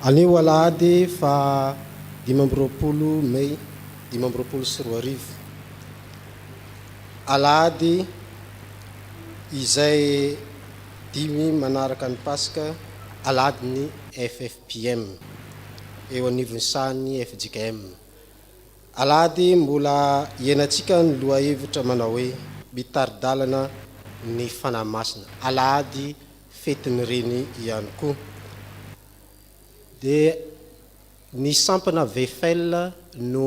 Anio alahady fa 20 May 2024. Alahady izay dimy manaraka ny Pasika, alahady ny FFPM eo anivony sany FJKM. Alahady mbola ienantsika ny loha hevitra manao hoe mitaridalana ny fanahy masina. Alahady fetiny reny ihany koa. Dia ny sampana VFL no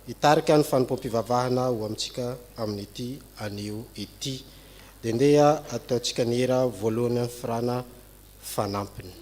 hitarika ny fanompom-pivavahana ho amintsika amin'ity anio ity. Dia ndeha ataontsika ny hera voalohany amin'ny firana fanampiny.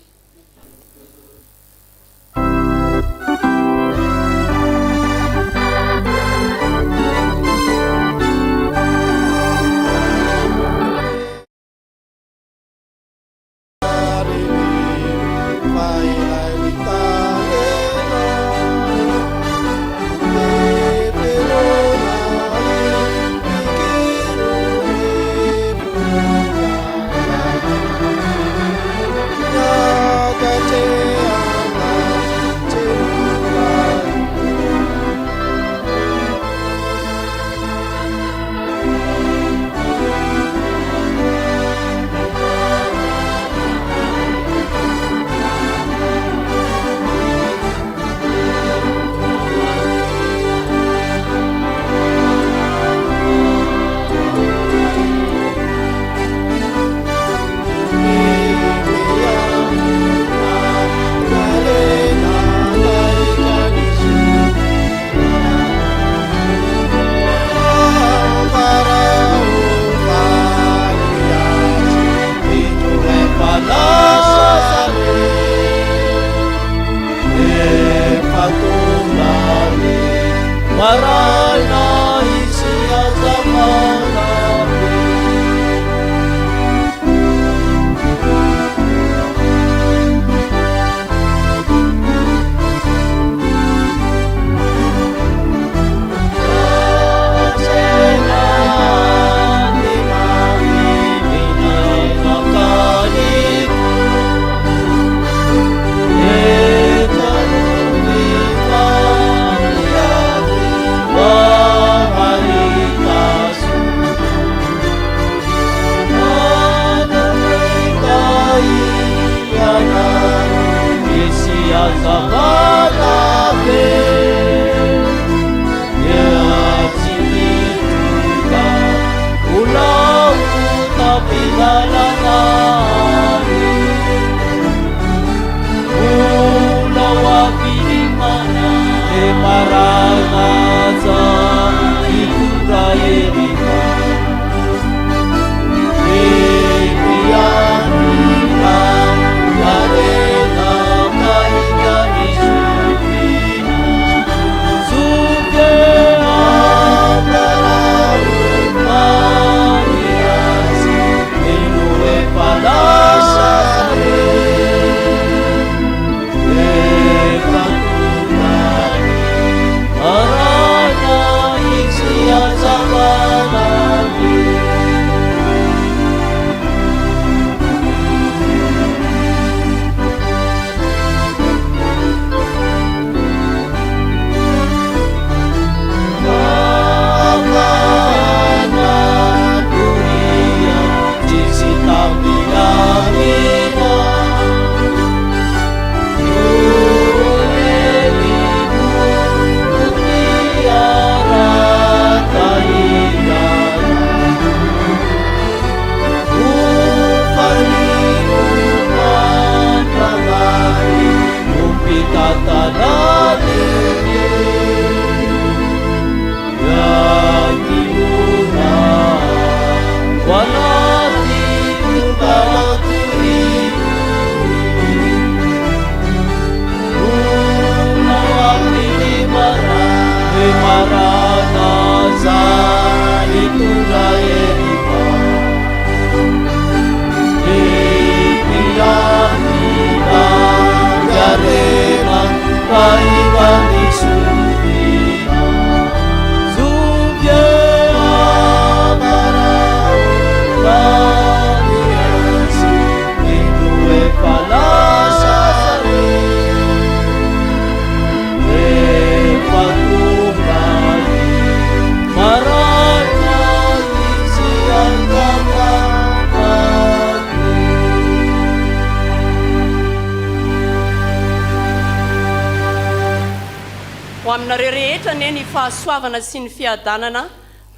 aminareo rehetra ne ny fahasoavana sy ny fiadanana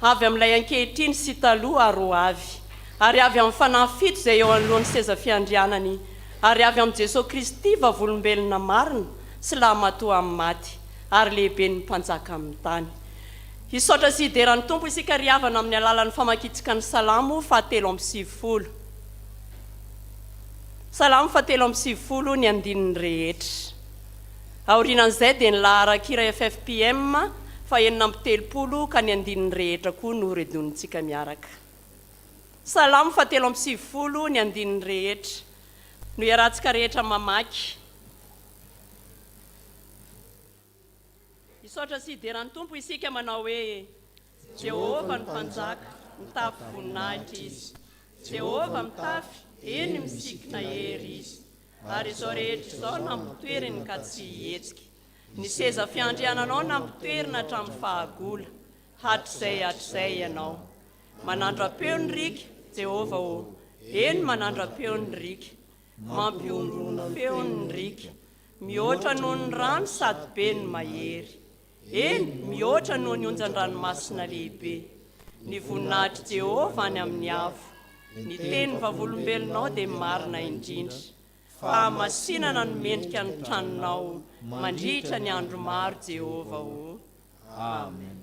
avy amin'ilay ankehitriny sy taloha aro avy ary avy amin'ny fanafito izay eo anolohan'ny seza fiandrianany ary avy amin'ny Jesosy Kristy vavolombelona marina sy lahamatoa amin'ny maty ary lehibe ny mpanjaka amin'ny tany. Hisaotra sy hideran'ny tompo isika riavana amin'ny alalan'ny famakitsika ny salamo fahatelo amby sivifolo. Salamo fahatelo amby sivifolo ny andininy rehetra. Aorianan'izay dia ny laharan-kira FFPM fa enina amby telopolo ka ny andininy rehetra koa no redonitsika miaraka. Salamo fahatelo amby sivifolo ny andininy rehetra no iarahantsika rehetra mamaky. Hisaotra sy hideran'ny tompo isika manao hoe Jehova ny mpanjaka, mitafy voninahitra izy. Jehova mitafy, eny misikina hery izy. Ary izao rehetra izao nampitoeriny ka tsy hihetsika. Ny seza fiandriananao nampitoerina hatramin'ny fahagola. Hatrizay ianao. Manandro apeo ny rika, Jehova o. Eny manandro apeo ny rika. Mampiondrona feo ny rika. Mihoatra noho ny rano sady be ny mahery. Eny mihoatra noho ny onjan-dranomasina lehibe. Ny voninahitry Jehova any amin'ny avo. Ny teny vavolombelonao dia marina indrindra. Fa masinana no mendrika ny tranonao, mandritra ny andro maro Jehova o. Amen.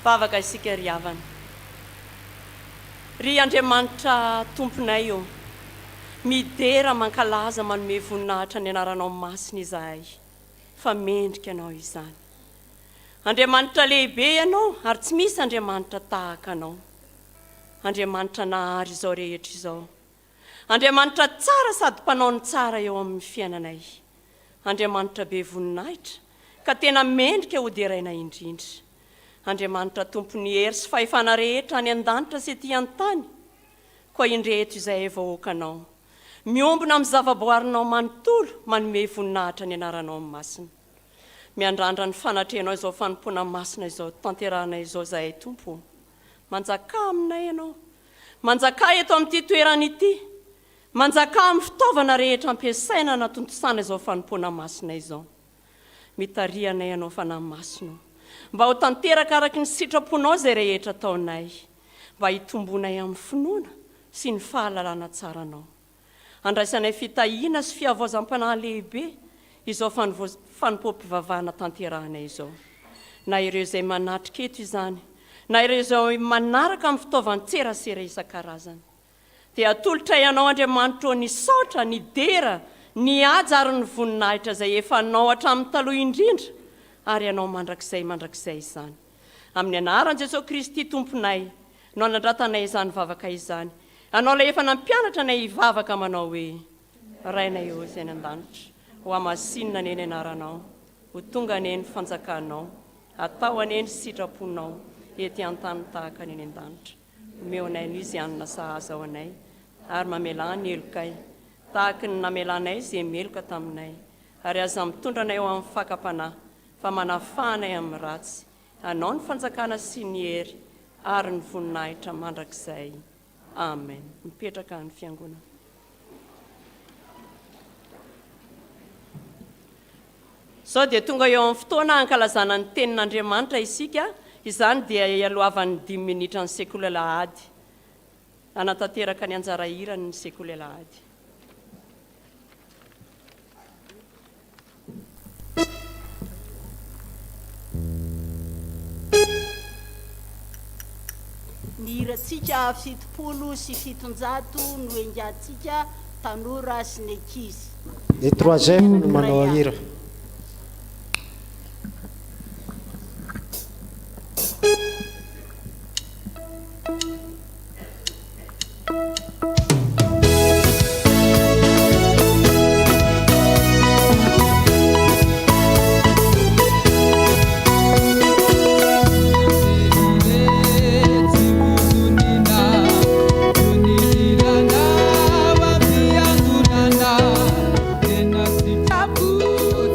vavaka isika ry havana ry Andriamanitra tomponay io midera mankalaza manome voninahitra ny anaranao masina izahay fa mendrika anao izany Andriamanitra lehibe ianao ary tsy misy Andriamanitra tahaka anao Andriamanitra nahary izao rehetra izao Andriamanitra tsara sady mpanao ny tsara eo amin'ny fiainanay Andriamanitra be voninahitra ka tena mendrika ho deraina indrindra Andriamanitra tompony hery sy fahefana rehetra any an-danitra sy ety an-tany koa indreto izay vahoakanao miombona amin'ny zavaboarinao manontolo manome voninahitra ny anaranao masina miandrandra ny fanatrehanao izao fanompoana masina izao tanterahana izao zahay tompo manjaka aminay ianao manjaka eto amin'ity toerana ity manjaka amin'ny fitaovana rehetra ampiasaina natontosana izao fanompoana masina izao mitarianay ianao fanahy masina mba ho tanteraka araky ny sitraponao izay rehetra taonay mba hitombonay amin'ny finoana sy ny fahalalana tsaranao andraisanay fitahiana sy fiavoazam-panahy lehibe izao fanompoam-pivavahana tanterahanay izao na ireo izay manatrika eto izany na ireo izay manaraka amin'ny fitaovan-tserasera isan-karazany dia atolotra ianao Andriamanitra ny saotra ny dera ny aja ary ny voninahitra izay efa nao hatramin'ny taloha indrindra ary ianao mandrakizay izany amin'ny anaran'i Jesosy Kristy tomponay no anandratanay izany vavaka izany anao ilay efa nampianatra nay hivavaka manao hoe rainay eo izay ny an-danitra ho amasinina neny anaranao ho tonga neny fanjakanao atao aneny sitraponao ety an-tany tahaka neny an-danitra omeonay no izy anona sahaza ao anay ary mamelany elokay tahaka ny namelanay izay meloka taminay ary aza mitondra anay eo amin'ny fakapanahy fa manafahanay amin'ny ratsy anao ny fanjakana sy ny hery ary ny voninahitra mandrakizay amen mipetraka ny fiangonana sao dia tonga eo amin'ny fotoana hankalazana ny tenin'Andriamanitra isika izany dia ialohavan'ny 10 minitra ny sekoly alahady anatanteraka ny anjara irany ny sekoly alahady ny hiratsika fitopolo sy fitonjato no engatsika tanora sy ny ankizy ny troisième no manao hira Tabu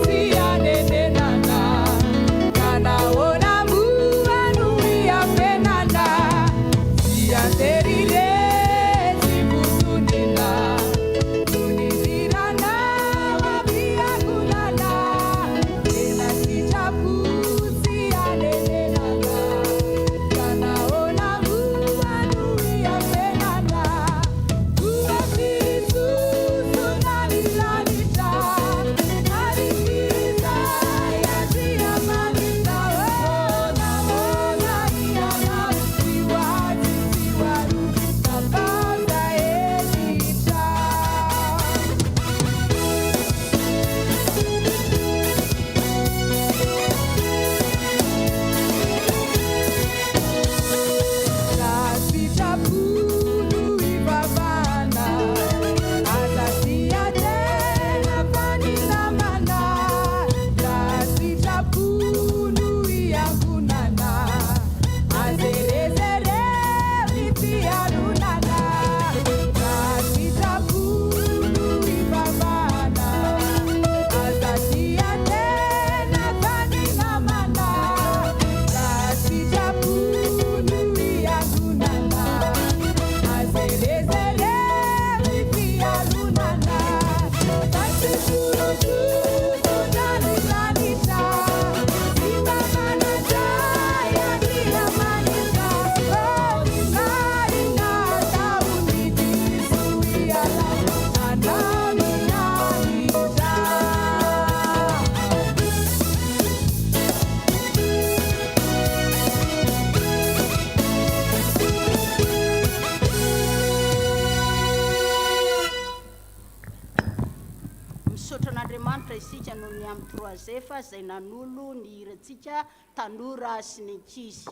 masefa zay nanolo ny hiratsika tanora sy ny ankizy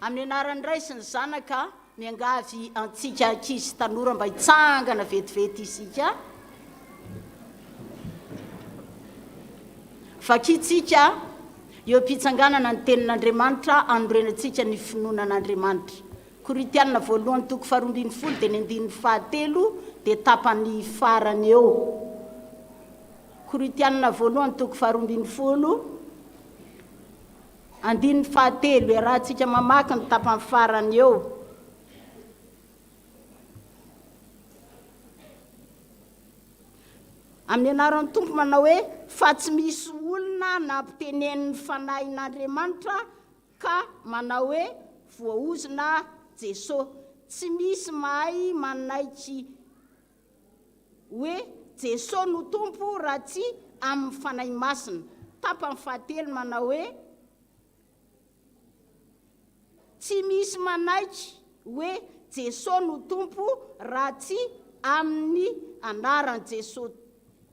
amin'ny anaran'iray sy ny zanaka miangavy antsika ankizy tanora mba hitsangana vetivety isika vakitsika eo mpitsanganana ny tenin'Andriamanitra anorenantsika ny finoanan'Andriamanitra Koritiana voalohany toko 12 dia ny 17 dia tapany farany eo Koritiana voalohany toko 12 andiny 17 rahantsika mamaky ny tapany farany eo amin'ny anaran'ny tompo manao hoe fa tsy misy olona nampitenen'ny fanahin'Andriamanitra ka manao hoe voaozina Jesosy tsy misy mahay manaitry hoe Jesosy no tompo raha tsy amin'ny fanahy masina tapany fahatelo manao hoe tsy misy manaitry hoe Jesosy no tompo raha tsy amin'ny anaran'i Jesosy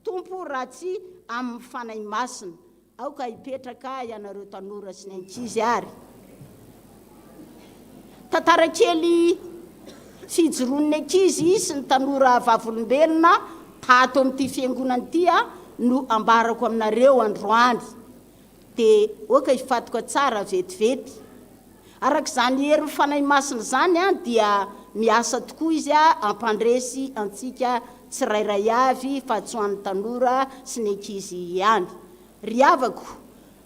tompo raha tsy amin'ny fanahy masina aoka hipetraka ianareo tanora sy ny ankizy ary tantara kely fijoroan'ny ankizy sy ny tanora vavolombelona tato amin'ity fiangonana ity no ambarako aminareo androany dia oka hifatoka tsara vetivety arak'izany hery fanahy masina zany dia miasa tokoa izy ampandresy antsika tsirairay avy fa tsy ho an'ny tanora sy ny ankizy ihany ry havako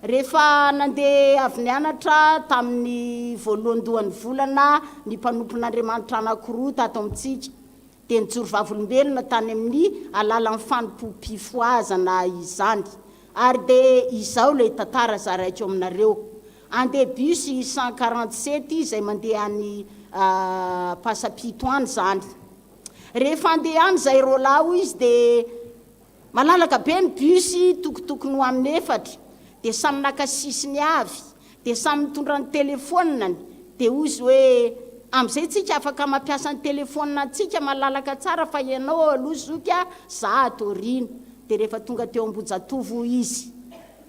rehefa nandeha avy nianatra tamin'ny voalohandohan'ny volana ny mpanompon'Andriamanitra anankiroa tato amintsika dia nijoro vavolombelona tany amin'ny alalan'ny fanompo-pifoazana izany ary dia izao ilay tantara zaraiko aminareo andeha bus 147 izay mandeha any pasapito any zany rehefa andeha any zay rolao izy dia malalaka be ny bus tokotokony ho amin'ny efatra dia samy naka sisiny avy dia samy mitondra ny telefoniny dia ozy hoe amin'izay tsika afaka mampiasa ny telefona antsika malalaka tsara fa ianao aloha zoka za atorina dia rehefa tonga teo Ambojatovo izy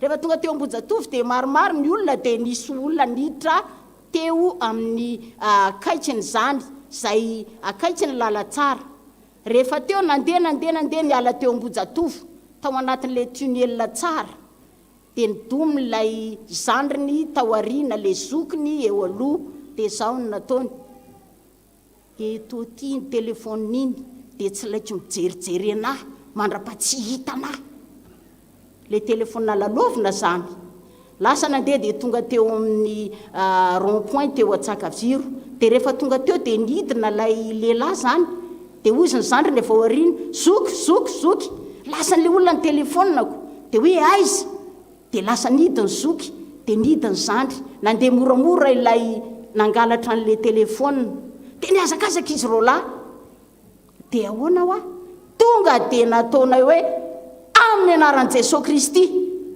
rehefa tonga teo Ambojatovo dia maromaro ny olona dia nisy olona niditra teo amin'ny akaikiny zany zay akaikiny lalatsara rehefa teo nandeha niala teo Ambojatovo tao anatin'ilay tunnel tsara dia nidomilay zandriny tao arina le zokiny eo aloha dia zao ny nataony eto ty ny telefoniny iny dia tsy laiko mijerijery anahy mandra-patsy hitanahy le telefona lalovina zany lasa nandeha dia tonga teo amin'ny rond-point teo Atsakaviro dia rehefa tonga teo dia nidina lay lehilahy zany dia ozy ny zandriny efa arina zoky lasa le olona ny telefonako dia hoe aiza dia lasa nidiny zoky dia nidiny zandry nandeha moramora ilay nangalatra an'le telefona dia niazakazaka izy rola dia ahoana hoa tonga dia nataona hoe amin'ny anaran'i Jesosy Kristy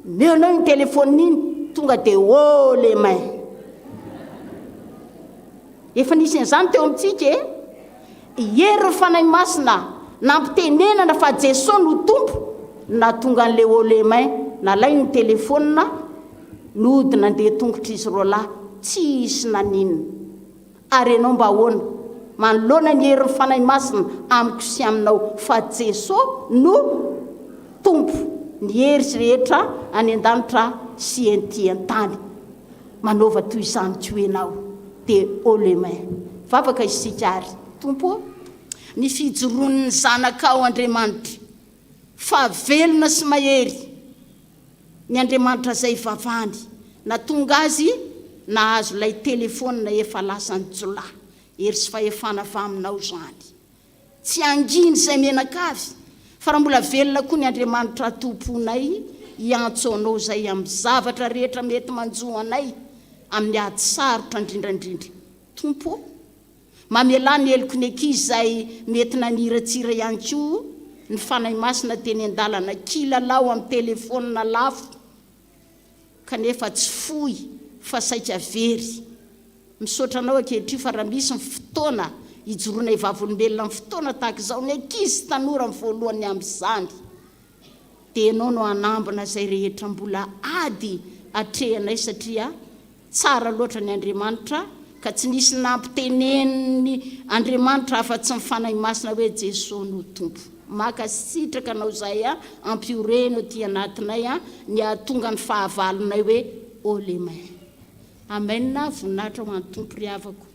meonao ny telefonina iny tonga dia le main efa nisy an'izany teo amintsika hery fanahy masina nampitenenana fa Jesosy no tompo na tonga an'le le main nalay ny telefonina nody nandeha tongotra izy rola tsisy naninona ary ianao mba ahoana manoloana ny hery fanahy masina amiko sy aminao fa Jesosy no tompo ny hery sy rehetra any an-danitra sy ety an-tany manaova toy izany tsy hoenao dia le main vavaka isika ary tompo ny fijoroan'ny zanakao Andriamanitra fa velona sy mahery ny Andriamanitra zay vavany na tonga azy nahazo lay telefona efa lasany jola hery sy fahefana fa aminao zany tsy anginy zay menakavy fa raha mbola velona koa ny Andriamanitra tomponay iantsoanao zay amin'ny zavatra rehetra mety manjoanay amin'ny ady sarotra indrindrandrindra tompo mamela ny heliko ny ankizy zay mety naniratsira ihany koa ny fanahy masina teny an-dalana kilalao amin'ny telefona lafo kanefa tsy foy fa saika very misaotra anao ankehitrio fa raha misy ny fotoana hijoroana ivavolombelona amin'ny fotoana tahaka izao ny ankizy tanora amin'ny voalohany amin'izany dia ianao no anambana izay rehetra mbola ady atrehanay satria tsara loatra ny Andriamanitra ka tsy nisy nampiteneniny Andriamanitra afa-tsy mifanahy masina hoe Jesosy no tompo. Makasitraka anao izay ampioreno ty anatinay ny ahatonga ny fahavalonay hoe olemay. Amen. Voninahitra ho an'ny tompo ry havako.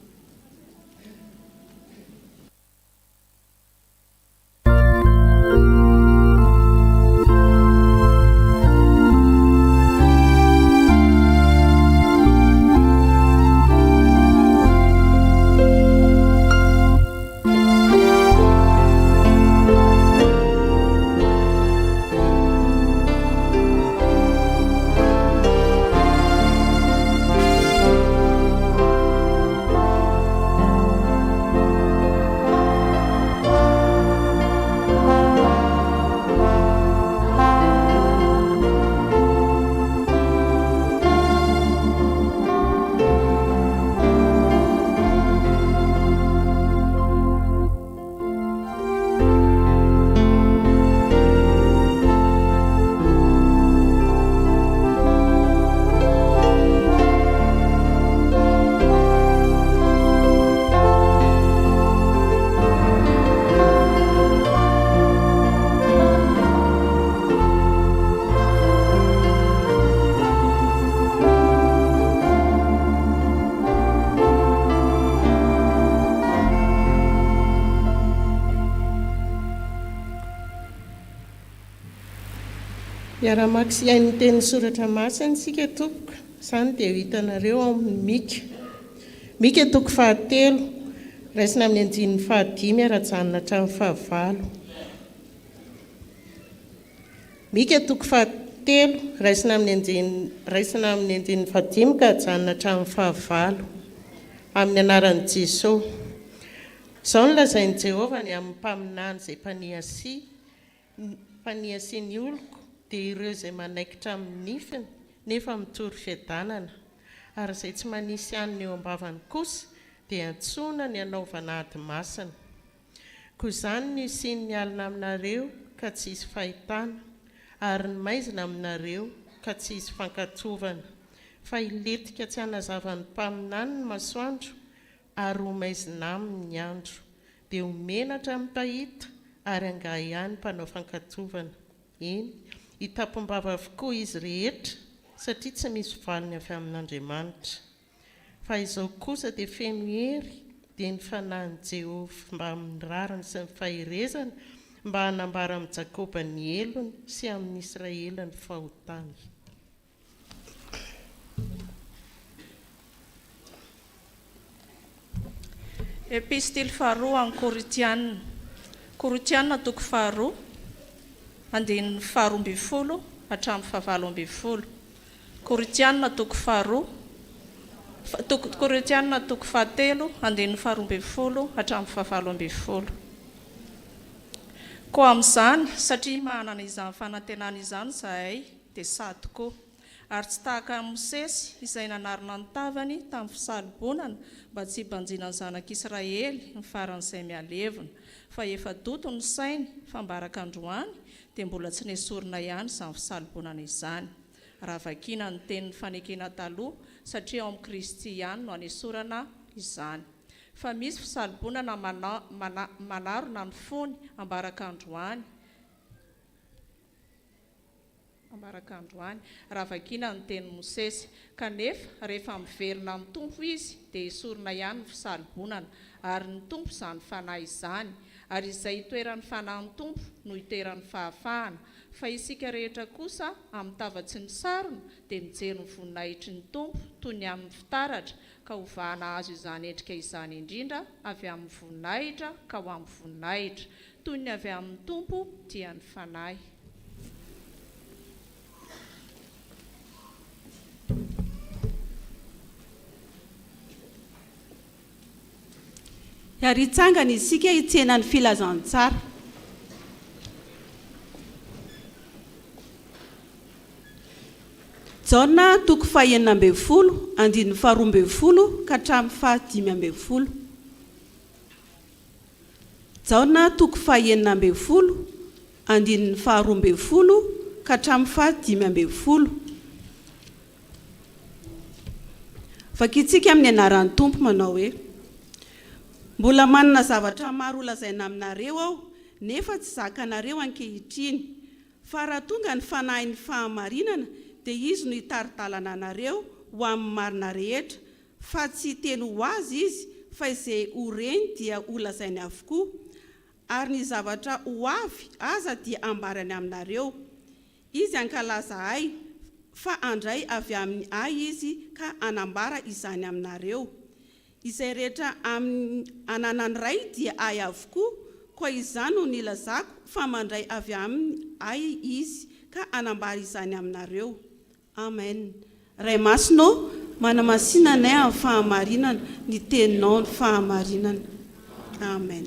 Miara-maka sy hain'ny teny soratra masina sika tompoko. Izany dia hitanareo amin'ny Mika toko 7 raisina amin'ny andinin'ny 15 arajanona hatramin'ny 15. Mika toko 7 raisina amin'ny andinin'ny 15 ka hajanona hatramin'ny 15 amin'ny anaran'i Jesosy. Izao no lazain'i Jehovah ny amin'ny mpaminany izay mpaniasy ny oloko dia ireo izay manaikitra amin'ny nifiny nefa mitory fiadanana, ary izay tsy manisy aniny eo ambavany kosa dia antsoina ny anaovana ady masina. Koa izany ny isiany ny alina aminareo ka tsy hisy fahitana, ary ny maizina aminareo ka tsy hisy fankatovana. Fa hiletika tsy hanazavany mpaminany ny masoandro, ary ho maizina aminy ny andro, dia ho menatra mipahita ary angaha ihany mpanao fankatovana. Eny, hitapombava avokoa izy rehetra satria tsy misy valiny avy amin'Andriamanitra. Fa izao kosa dia feno hery dia ny fanahin'i Jehovah mba amin'ny rariny sy ny fahirezana, mba hanambara amin'ny Jakoba ny helony sy amin'ny Israela ny fahotany. Epistily faharoa amin'ny Koritianina toko 2 andinin'ny 12 hatramin'ny 17. Koritianina toko 2 Koritianina toko 7 andinin'ny 12 hatramin'ny 17. Koa amin'izany satria mahanana izany fanantenana izany izahay dia sady tokoa, ary tsy tahaka Mosesy izay nanarina ny tavany tamin'ny fisalobonana mba tsy hibanjina ny zanak'Israely ny faran'izay mialevina, fa efa doto ny sainy fambaraka androany dia mbola tsy nesorina ihany izany fisalobonana izany. Raha vakiana ny tenin'ny fanekena taloha satria ao amin'ny Kristy ihany no hanesorana izany. Fa misy fisalobonana manarona ny fony ambaraka androany, raha vakiana ny tenin'ny Mosesy. Kanefa rehefa miverina amin'ny tompo izy dia esorina ihany ny fisalobonana, ary ny tompo izany fanahy izany, ary izay hitoeran'ny fanahin'ny tompo no hitoeran'ny fahafahana. Fa isika rehetra kosa amin'ny tavatsy ny sarona dia mijery ny voninahitry ny tompo toy ny amin'ny fitaratra, ka hovahana azo izany endrika izany indrindra avy amin'ny voninahitra ka ho amin'ny voninahitra, toy ny avy amin'ny tompo dia ny fanahy. Ary hitsangana isika hitsena ny filazantsara. Jaona toko 9 andinin'ny 12 ka hatramin'ny 15. Jaona toko 9 andinin'ny 12 ka hatramin'ny fahadimy ambin'ny folo. Vakitsika amin'ny anaran'ny Tompo manao hoe mbola manana zavatra maro lazaina aminareo aho nefa tsy zakanareo ankehitriny fa raha tonga ny fanahin'ny fahamarinana dia izy no hitaridalana anareo ho amin'ny marina rehetra fa tsy teny ho azy izy fa izay ho reny dia ho lazainy avokoa ary ny zavatra ho avy aza dia ambarany aminareo. Izy ankalaza ay fa andray avy amin'ny ay izy ka anambara izany aminareo. Izay rehetra amin'ny ananany ray dia ay avokoa, koa izany no nilazako fa mandray avy amin'ny ay izy ka anambara izany aminareo. Amen. Ray masino manamasinanay amin'ny fahamarinana ny teninao ny fahamarinana. Amen.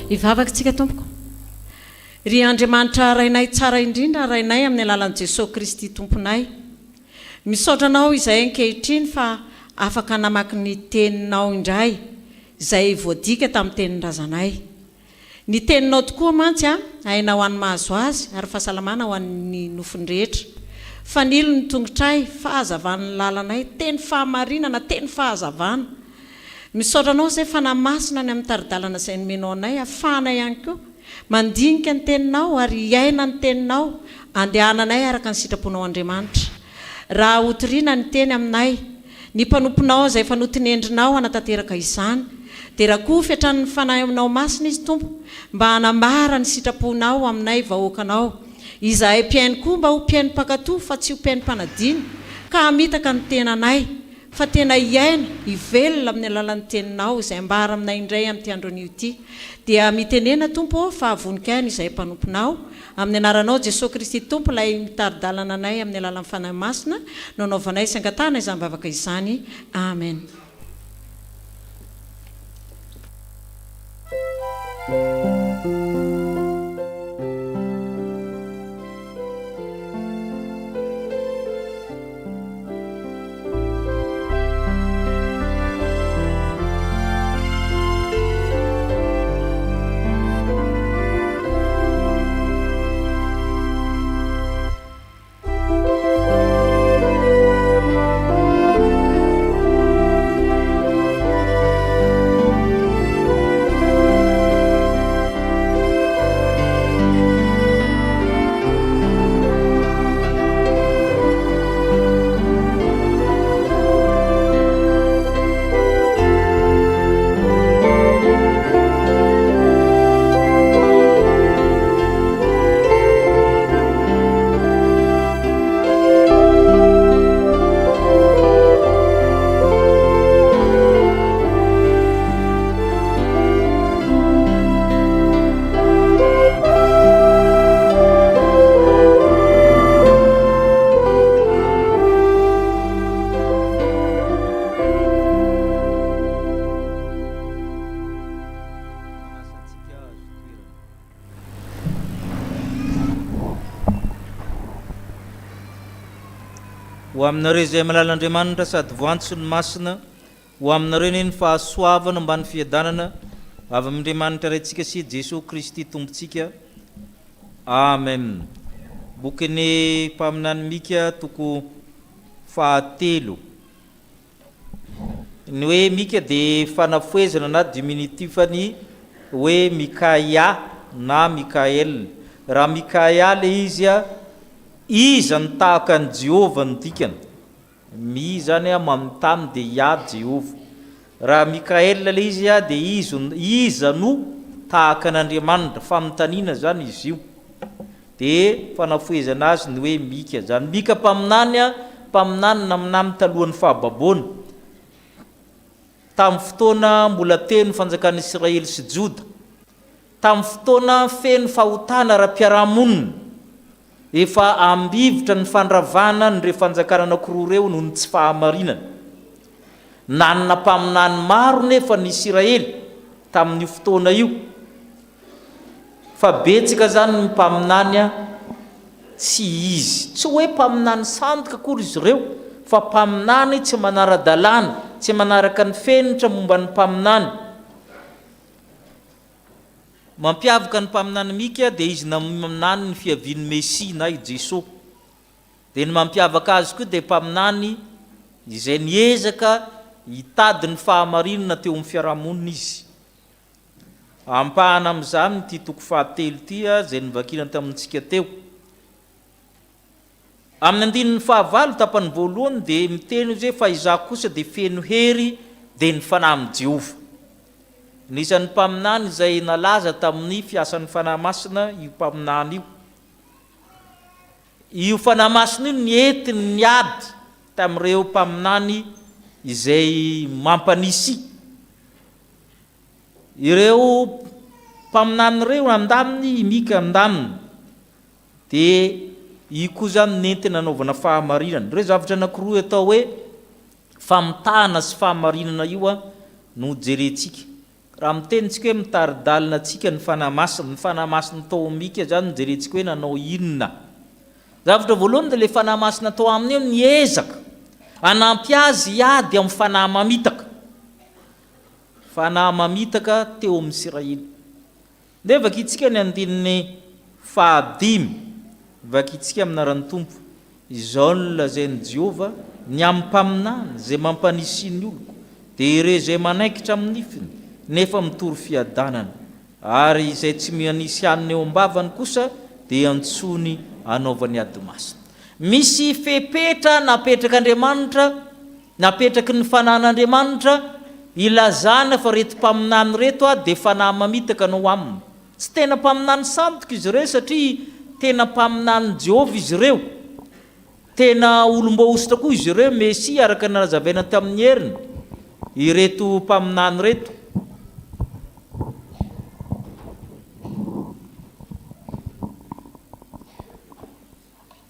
Ivavakatsika tompoko. Ry Andriamanitra rainay tsara indrindra rainay amin'ny alalan'i Jesosy Kristy tomponay. Misaotra anao izay ankehitriny fa afaka namaky ny teninao indray izay voadika tamin'ny tenin-drazanay. Ny teninao tokoa mantsy hainao ho an'ny mahazo azy ary fahasalamana ho an'ny nofony rehetra. Fanilo ny tongotray fahazavana ny lalanay, teny fahamarinana, teny fahazavana. Misaotra anao izay fanamasina ny amin'ny taridalana izay nomenao anay, ahafahana ihany koa mandinika ny teninao ary iaina ny teninao, andehananay araka ny sitraponao Andriamanitra. Raha hotoriana ny teny aminay, ny mpanomponao izay fanotinendrinao hanatanteraka izany, dia raha koa fiatran'ny fanahinao masina izy Tompo, mba hanambara ny sitraponao aminay vahoakanao. Izahay mpiainy koa mba ho mpiainy mpakatoa fa tsy ho mpiainy mpanadiny, ka hamitaka ny tenanay. Fa tena iaina, ivelona amin'ny alalan'ny teninao izay ambara aminay indray amin'ity andron'io ity. Dia mitenena Tompo fa voninkaina izay mpanomponao amin'ny anaranao Jesosy Kristy Tompo ilay mitaridalana anay amin'ny alalan'ny fanahy masina, nanaovanay sangatana izany bavaka izany. Amen. ho aminareo izay malalan'Andriamanitra sady voantso ny masina, ho aminareo ny fahasoavana mba ny fiadanana avy amin'Andriamanitra raintsika sy Jesosy Kristy tompontsika. Amen. Bokin'ny mpaminany Mika toko fahatelo. Ny hoe Mika dia fanafoezana na diminutifany hoe Mikaia na Mikael. Raha Mikaia le izy iza ny tahaka ny Jehova ny dikany. Mi zany manontany dia ia Jehova. Raha Mikael le izy dia iza no tahaka n'Andriamanitra, fanontaniana zany izy io. Dia fanafoezana azy ny hoe Mika zany. Mika mpaminany naminamy talohan'ny fahababoana. Tamin'ny fotoana mbola teny fanjakan'ny Israely sy Joda. Tamin'ny fotoana feno fahotana ara-piarahamonina. Efa ambivitra ny fandravana ny fanjakana anankiroa ireo noho ny tsy fahamarinana. nanana mpaminany maro nefa ny Israely tamin'io fotoana io fa betsaka zany ny mpaminany tsy izy, tsy hoe mpaminany sandoka akory izy ireo fa mpaminany tsy manara-dalàna, tsy manaraka ny fenitra momba ny mpaminany. Mampiavaka ny mpaminany mika dia izy naminany ny fiavian'ny Mesia na i Jesosy. Dia ny mampiavaka azy koa dia mpaminany izay niezaka hitady ny fahamarinana teo amin'ny fiarahamonina izy. Ampahana amin'izany ty toko fahatelo ty izay nivakina tamintsika teo. Amin'ny andinin'ny fahavalo tapany voalohany dia miteny hoe fa izaho kosa dia feno hery dia ny fanahy amin'ny Jehova. Nisan'ny mpaminany izay nalaza tamin'ny fiasan'ny fanahy masina io mpaminany io. Io fanahy masina io nientiny niady tamin'ireo mpaminany izay mampanisy. Ireo mpaminany ireo andaminy mika andaminy dia io koa zany nenty nanaovana fahamarinana. Ireo zavatra anankiroa atao hoe famitahana sy fahamarinana io no jerentsika. Raha mitenitsika hoe mitari-dalina antsika ny fanahy masina tao mika zany jerentsika hoe nanao inona. Zavatra voalohany dia ilay fanahy masina tao aminy eo niezaka hanampy azy hiady amin'ny fanahy mamitaka. Fanahy mamitaka teo amin'ny Israely. Dia vakitsika ny andininy fahadimy, vakitsika aminaran'ny Tompo. Izao no lazain'i Jehova ny ampaminany izay mampanisy ny oloko dia ireo izay manaikitra amin'ny nifiny nefa mitory fiadanana, ary izay tsy manisy hanina eo am-bavany kosa dia antsony anaovany ady masina. Misy fepetra napetrak'Andriamanitra, napetraky ny fanan'Andriamanitra ilazana fa reto mpaminany reto dia fanahy mamitaka anao aminy. Tsy tena mpaminany sandoka izy ireo satria tena mpaminany Jehova izy ireo. Tena olom-boasitra koa izy ireo, Mesia araka ny razavaina tamin'ny heriny. Ireto mpaminany reto.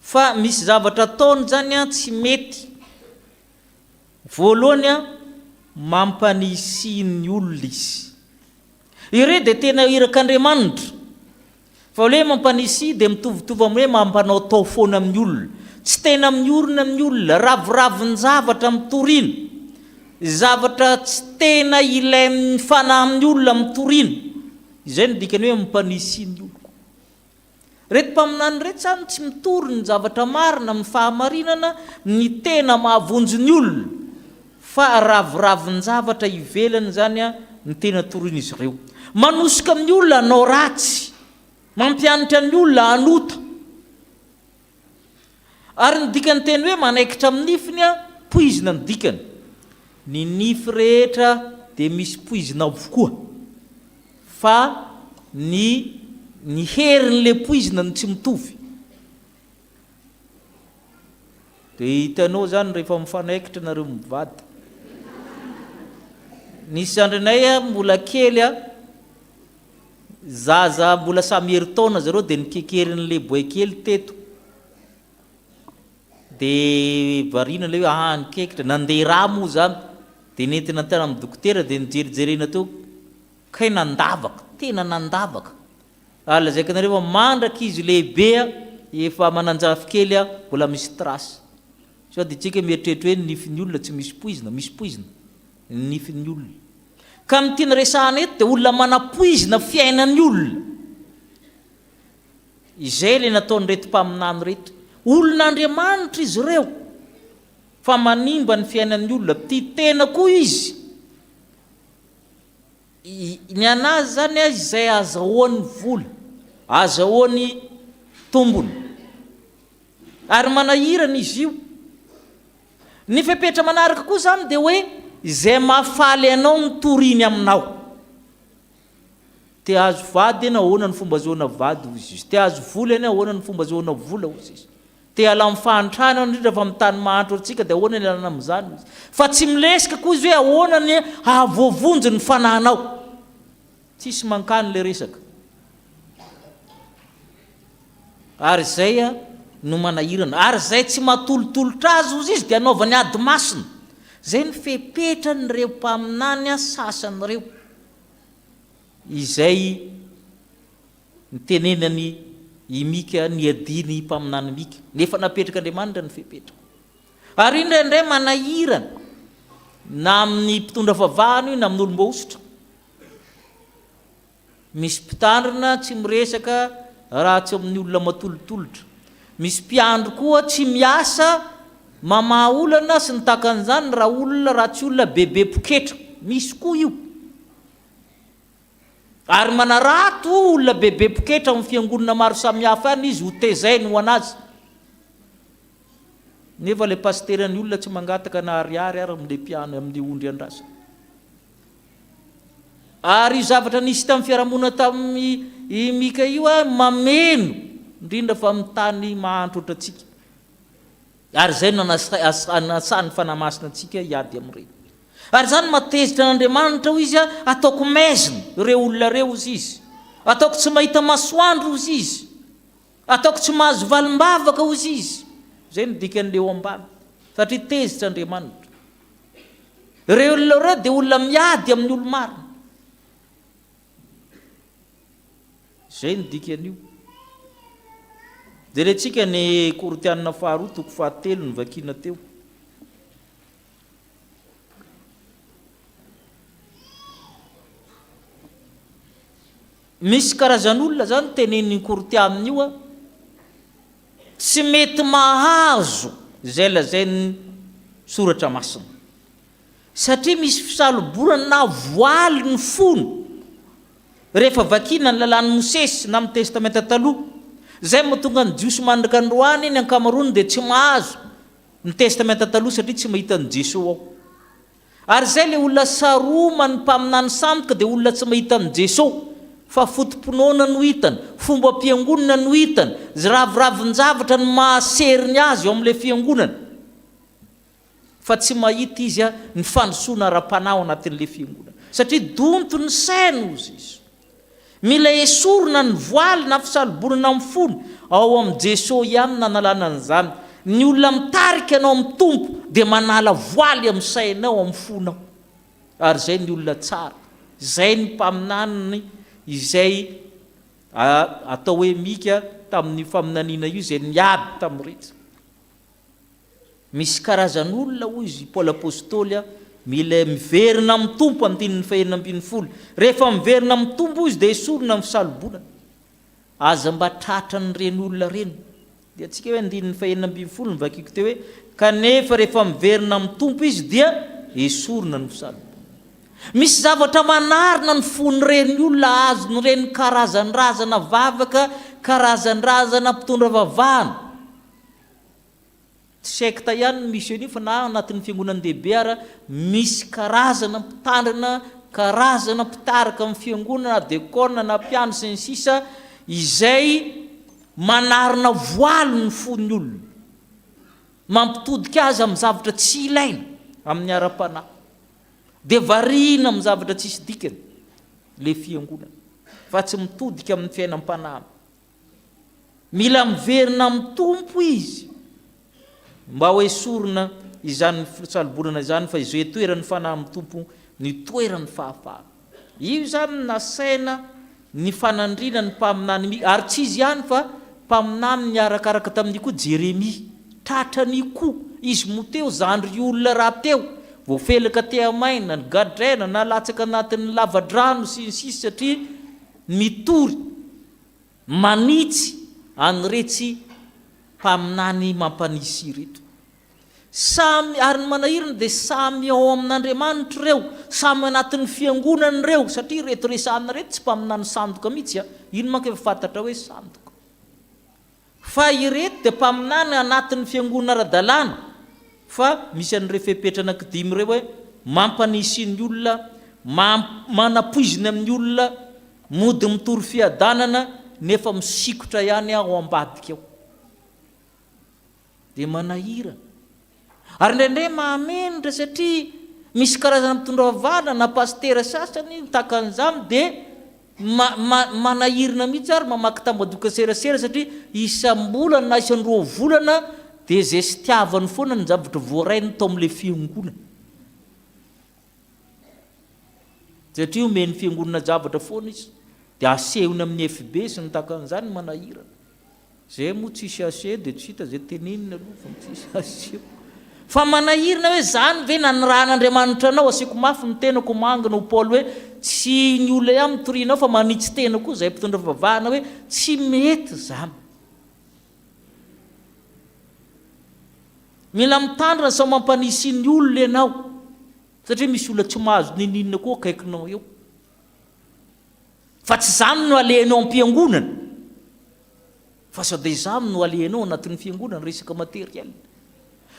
Fa misy zavatra ataony zany tsy mety. Voalohany mampanisy ny olona izy. Ireo dia tena irak'Andriamanitra. Fa hoe mampanisy dia mitovitovy amin'ny hoe mampanao tao foana amin'ny olona. Tsy tena miorina amin'ny olona, raviravin zavatra mitorina. Zavatra tsy tena ilain'ny fanahy amin'ny olona mitorina. Izay no dikany hoe mampanisy ny olona. Reto mpaminany reto zany tsy mitory ny zavatra marina amin'ny fahamarinana ny tena mahavonjy ny olona, fa raviravin zavatra ivelany zany ny tena torina izy ireo. Manosika amin'ny olona hanao ratsy, mampianatra ny olona hanota. Ary ny dikany teny hoe manaikitra amin'ny nifiny poizina ny dikany. Ny nify rehetra dia misy poizina avokoa, fa ny herin'le poizina ny tsy mitovy. Dia hitanao zany rehefa mifanaikitra nareo mivady. Nisy andrinay mbola kely zaza mbola samy herintaona zareo dia nikekerin'le boay kely teto. Dia variana ilay hoe nikekitra nandeha raha moa zany dia nentina tana amin'ny dokotera dia nijerijerena teo kay nandavaka, tena nandavaka. Lazaika nareo mandraka izy lehibe efa mananjafy kely mbola misy trasy. So dia tsika mieritreritra hoe nifin'ny olona tsy misy poizina, misy poizina nifin'ny olona. Ka ny tiana resahana eto dia olona manapoizina fiainan'ny olona. Izay ilay nataony reto mpaminany reto. Olon'Andriamanitra izy ireo, fa manimba ny fiainan'ny olona. Tia tena koa izy. Ny anazy zany izay azahoany vola, azahoany tombony, ary manahirana izy io. Ny fepetra manaraka koa zany dia hoe izay mahafaly anao mitoriny aminao. Te azo vady ianao, ahoana ny fomba azahoana vady hozy izy. Te azo vola ianao, ahoana ny fomba azahoana vola hozy izy. Te ala amin'ny fahantrana indrindra fa amin'ny tany mahantra antsika dia ahoana ny alana amin'izany izy. Fa tsy milesika koa izy hoe ahoana ny ahavoavonjy ny fanahinao. Tsisy mankany le resaka. Ary izay no manahirana. Ary izay tsy mahatolotolotra azy hozy izy dia anaovany ady masina. zay ny fepetranyireo mpaminany sasan'ireo izay nytenenany imika ny adiny mpaminany mika nefa napetraka Andriamanitra ny fepetra ary indraindray manahirana na amin'ny mpitondra favahana io na amin'ny olom-bosotra misy mpitandrina tsy miresaka raha tsy amin'ny olona matolotolotra misy mpiandro koa tsy miasa mamaha olana sy ny takan'izany raha olona raha tsy olona bebe poketra misy koa io ary manarato olona bebe poketra amin'ny fiangonana maro samihafa any izy ho tezainy ho anazy nefa le pasterany olona tsy mangataka na ariary ary amin'le mpiano amin'ny ondry andrasa ary zavatra nisy tamin'ny fiarahamonina tamin'ny mika io a mameno indrindra fa amin'ny tany mahandro ohatratsika ary zay no anasany fanamasina antsika hiady amin'ireny ary zany matezitra n'Andriamanitra ho izy ataoko maizina ireo olona reo izy izy ataoko tsy mahita masoandro izy izy ataoko tsy mahazo valim-bavaka izy izy zay no dikan'le eo ambany satria tezitra Andriamanitra ireo olona reo dia olona miady amin'ny olo-marina zay no dikan'io dia lentsika ny Korintianina faharoa toko fahatelo ny vakina teo misy karazan'olona zany tenen'ny Korintianina io a tsy mety mahazo zay lazainy soratra masina satria misy fisaloborana na voaly ny fono rehefa vakina ny lalàn'ny Mosesy na amin'ny testamenta taloha zay mahatonga ny jiosy mandraka androany ny ankamarony dia tsy mahazo ny testamenta taloha satria tsy mahita ny Jesosy ao ary zay le olona saroma ny mpaminany samboka dia olona tsy mahita ny Jesosy fa fotom-pinoana no hitany fomba fiangonana no hitany raviravin-javatra ny mahaseriny azy eo amin'ilay fiangonana fa tsy mahita izy ny fandrosoana ara-panao anatin'ilay fiangonana satria donto ny saina ozy izy mila esorina ny voaly na fisaloborana amin'ny fony ao amin'ny Jesosy ihany nanalana an'izany ny olona mitarika anao amin'ny tompo dia manala voaly amin'ny sainao amin'ny fonao ary zay ny olona tsara zay ny mpaminany izay atao hoe mika tamin'ny faminaniana io zay niady tamin'ny rehetra misy karazan'olona hoy izy Paoly apôstôly mila miverina amin'ny tompo andininy fahenina ambin'ny folo rehefa miverina amin'ny tompo izy dia esorina amin'ny fisalobonana aza mba tratran'ireny olona reny dia atsika hoe andininy fahenina ambin'ny folo nivakiko teo hoe kanefa rehefa miverina amin'ny tompo izy dia esorina ny fisalobonana misy zavatra manarina ny fon'ireny olona azon'ireny karazan-drazana vavaka karazan-drazana mpitondra vavahana tsy sekta ihany misy an'io fa na anatin'ny fiangonana lehibe ara misy karazana mpitandrina karazana mpitarika amin'ny fiangonana dekona na mpiano sy ny sisa izay manarina voaly ny fon'ny olona mampitodika azy amin'ny zavatra tsy ilaina amin'ny ara-panahy dia variana amin'ny zavatra tsisy dikany le fiangonana fa tsy mitodika amin'ny fiainam-panahy mila miverina amin'ny tompo izy mba ho esorina izany fisalobonana izany fa izay toerany fanahy amin'ny tompo ny toerany fahafahana io zany nasaina ny fanandrina ny mpaminany ary tsy izy ihany fa mpaminany ny arakaraka tamin'ny koa Jeremia tratrany koa izy moteo zandry olona raha teo voafelaka te-maina ny gadraina na latsaka anatin'ny lavadrano sy ny sisy satria mitory manitsy anyretsy mpaminany mampanisy reto samy ary ny manahirana dia samy ao amin'Andriamanitra ireo samy anatin'ny fiangonana ireo satria reto resahana reto tsy mpaminany sandoka mihitsy ino manko efa fantatra hoe sandoka fa ireto dia mpaminany anatin'ny fiangonana ara-dalàna fa misy an'ireo fepetra anankidimy ireo hoe mampanisy ny olona manapoiziny amin'ny olona mody mitory fiadanana nefa misikotra ihany ao ambadika ao dia manahira ary indraindray mahamenitra satria misy karazana mitondra vavahana na pastera sasany takan'izany dia manahirina mihitsy ary mamaky tambadoka serasera satria isam-bolana na isan-roa volana dia zay sy tiavany foana ny zavatra voarainy tao amin'ilay fiangonana satria omeny fiangonana javatra foana izy dia asehony amin'ny FB sy ny takan'izany manahirana zay moa tsisy ase dia tsy hita zay tenenina aloha fa tsisy aseo fa manahirana hoe zany ve nanirahan'Andriamanitra anao asiako mafy ny tenako mangina ho Paoly hoe tsy ny olona ihany mitorinao fa manitsy tena koa zay mpitondra vavahana hoe tsy mety zany. Mila mitandrina sao mampanisy ny olona ianao satria misy olona tsy mahazo nininina koa akaikinao eo fa tsy zany no alehanao am-piangonana fa sao dia izany no alehanao anatin'ny fiangonana resaka materiel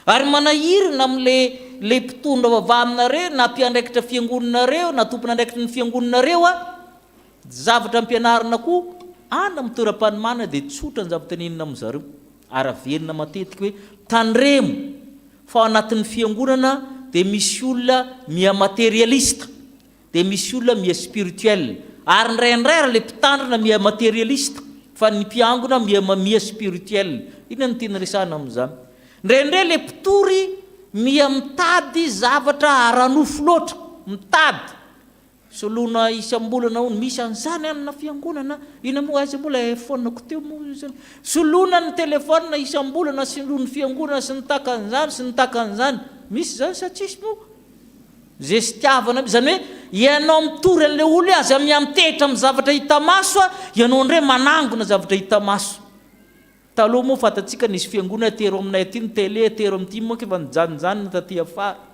ary manahirina amin'le mpitondra vavaminareo na mpiandraikitra fiangonanareo na tompona andraikitra ny fiangonanareo zavatra ampianarina koa ana amin'ny toeram-panomanana dia tsotra ny zavatra nenina amin'izareo ary averina matetika hoe tandremo fa ao anatin'ny fiangonana dia misy olona mia materialista dia misy olona mia spirituel ary ndraindray raha le mpitandrina mia materialista fa ny mpiangona mia spirituel ina ny tiana resahana amin'izany ndraindray le mpitory mia mitady zavatra aranofo loatra mitady solona isam-bolana ony misy an'izany amina fiangonana ina moa aiza moa la fonako teo moa solona ny telefona isam-bolana solon'ny fiangonana sy ny takan'izany sy ny takan'izany misy zany sa tsisy moa zay sy tiavana zany hoe ianao mitory an'le olo azy miamitetra amin'ny zavatra hita maso ianao ndray manangona zavatra hita maso taloha moa fatatsika nisy fiangonana tero aminay aty ny télé tero amin'ity moa kefa nijanonjanona taty afara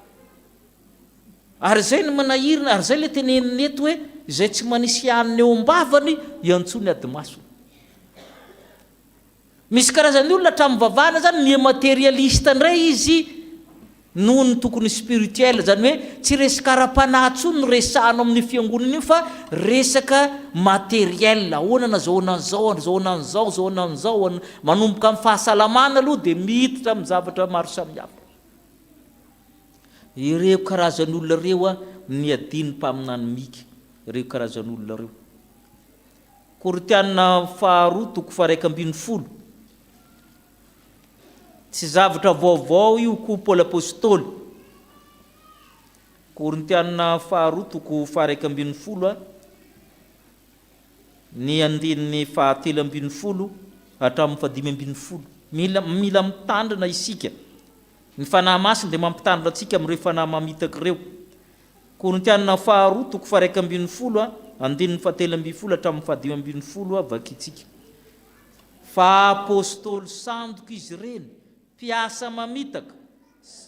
ary zay ny manahirina ary zay le teneniny eto hoe zay tsy manisy aniny eo am-bavany iantsony ady maso misy karazany olona hatramin'ny vavahana zany mia materialista ndray izy noho ny tokony spirituel zany hoe tsy resaka ara-panahy tsony no resahana amin'ny fiangonana io fa resaka materiel ahoana zaonan'izao manomboka amin'ny fahasalamana aloha dia miditra amin'ny zavatra maro samihafa ireo karazan'olona reo ny adiny mpaminany mika ireo karazan'olona reo Koritiana 2:1-10 tsy zavatra vaovao io koa Paoly apôstôly Koritiana 2:1-10 ny andininy 7:12 hatramin'ny 5:12 mila mitandrina isika ny fanahy masina dia mampitandrina antsika amin'ireo fanahy mamitaka ireo Koritiana 2:1-10 andininy 7:12 hatramin'ny 5:12 vakitsika fa apôstôly sandoka izy ireny mpiasa mamitaka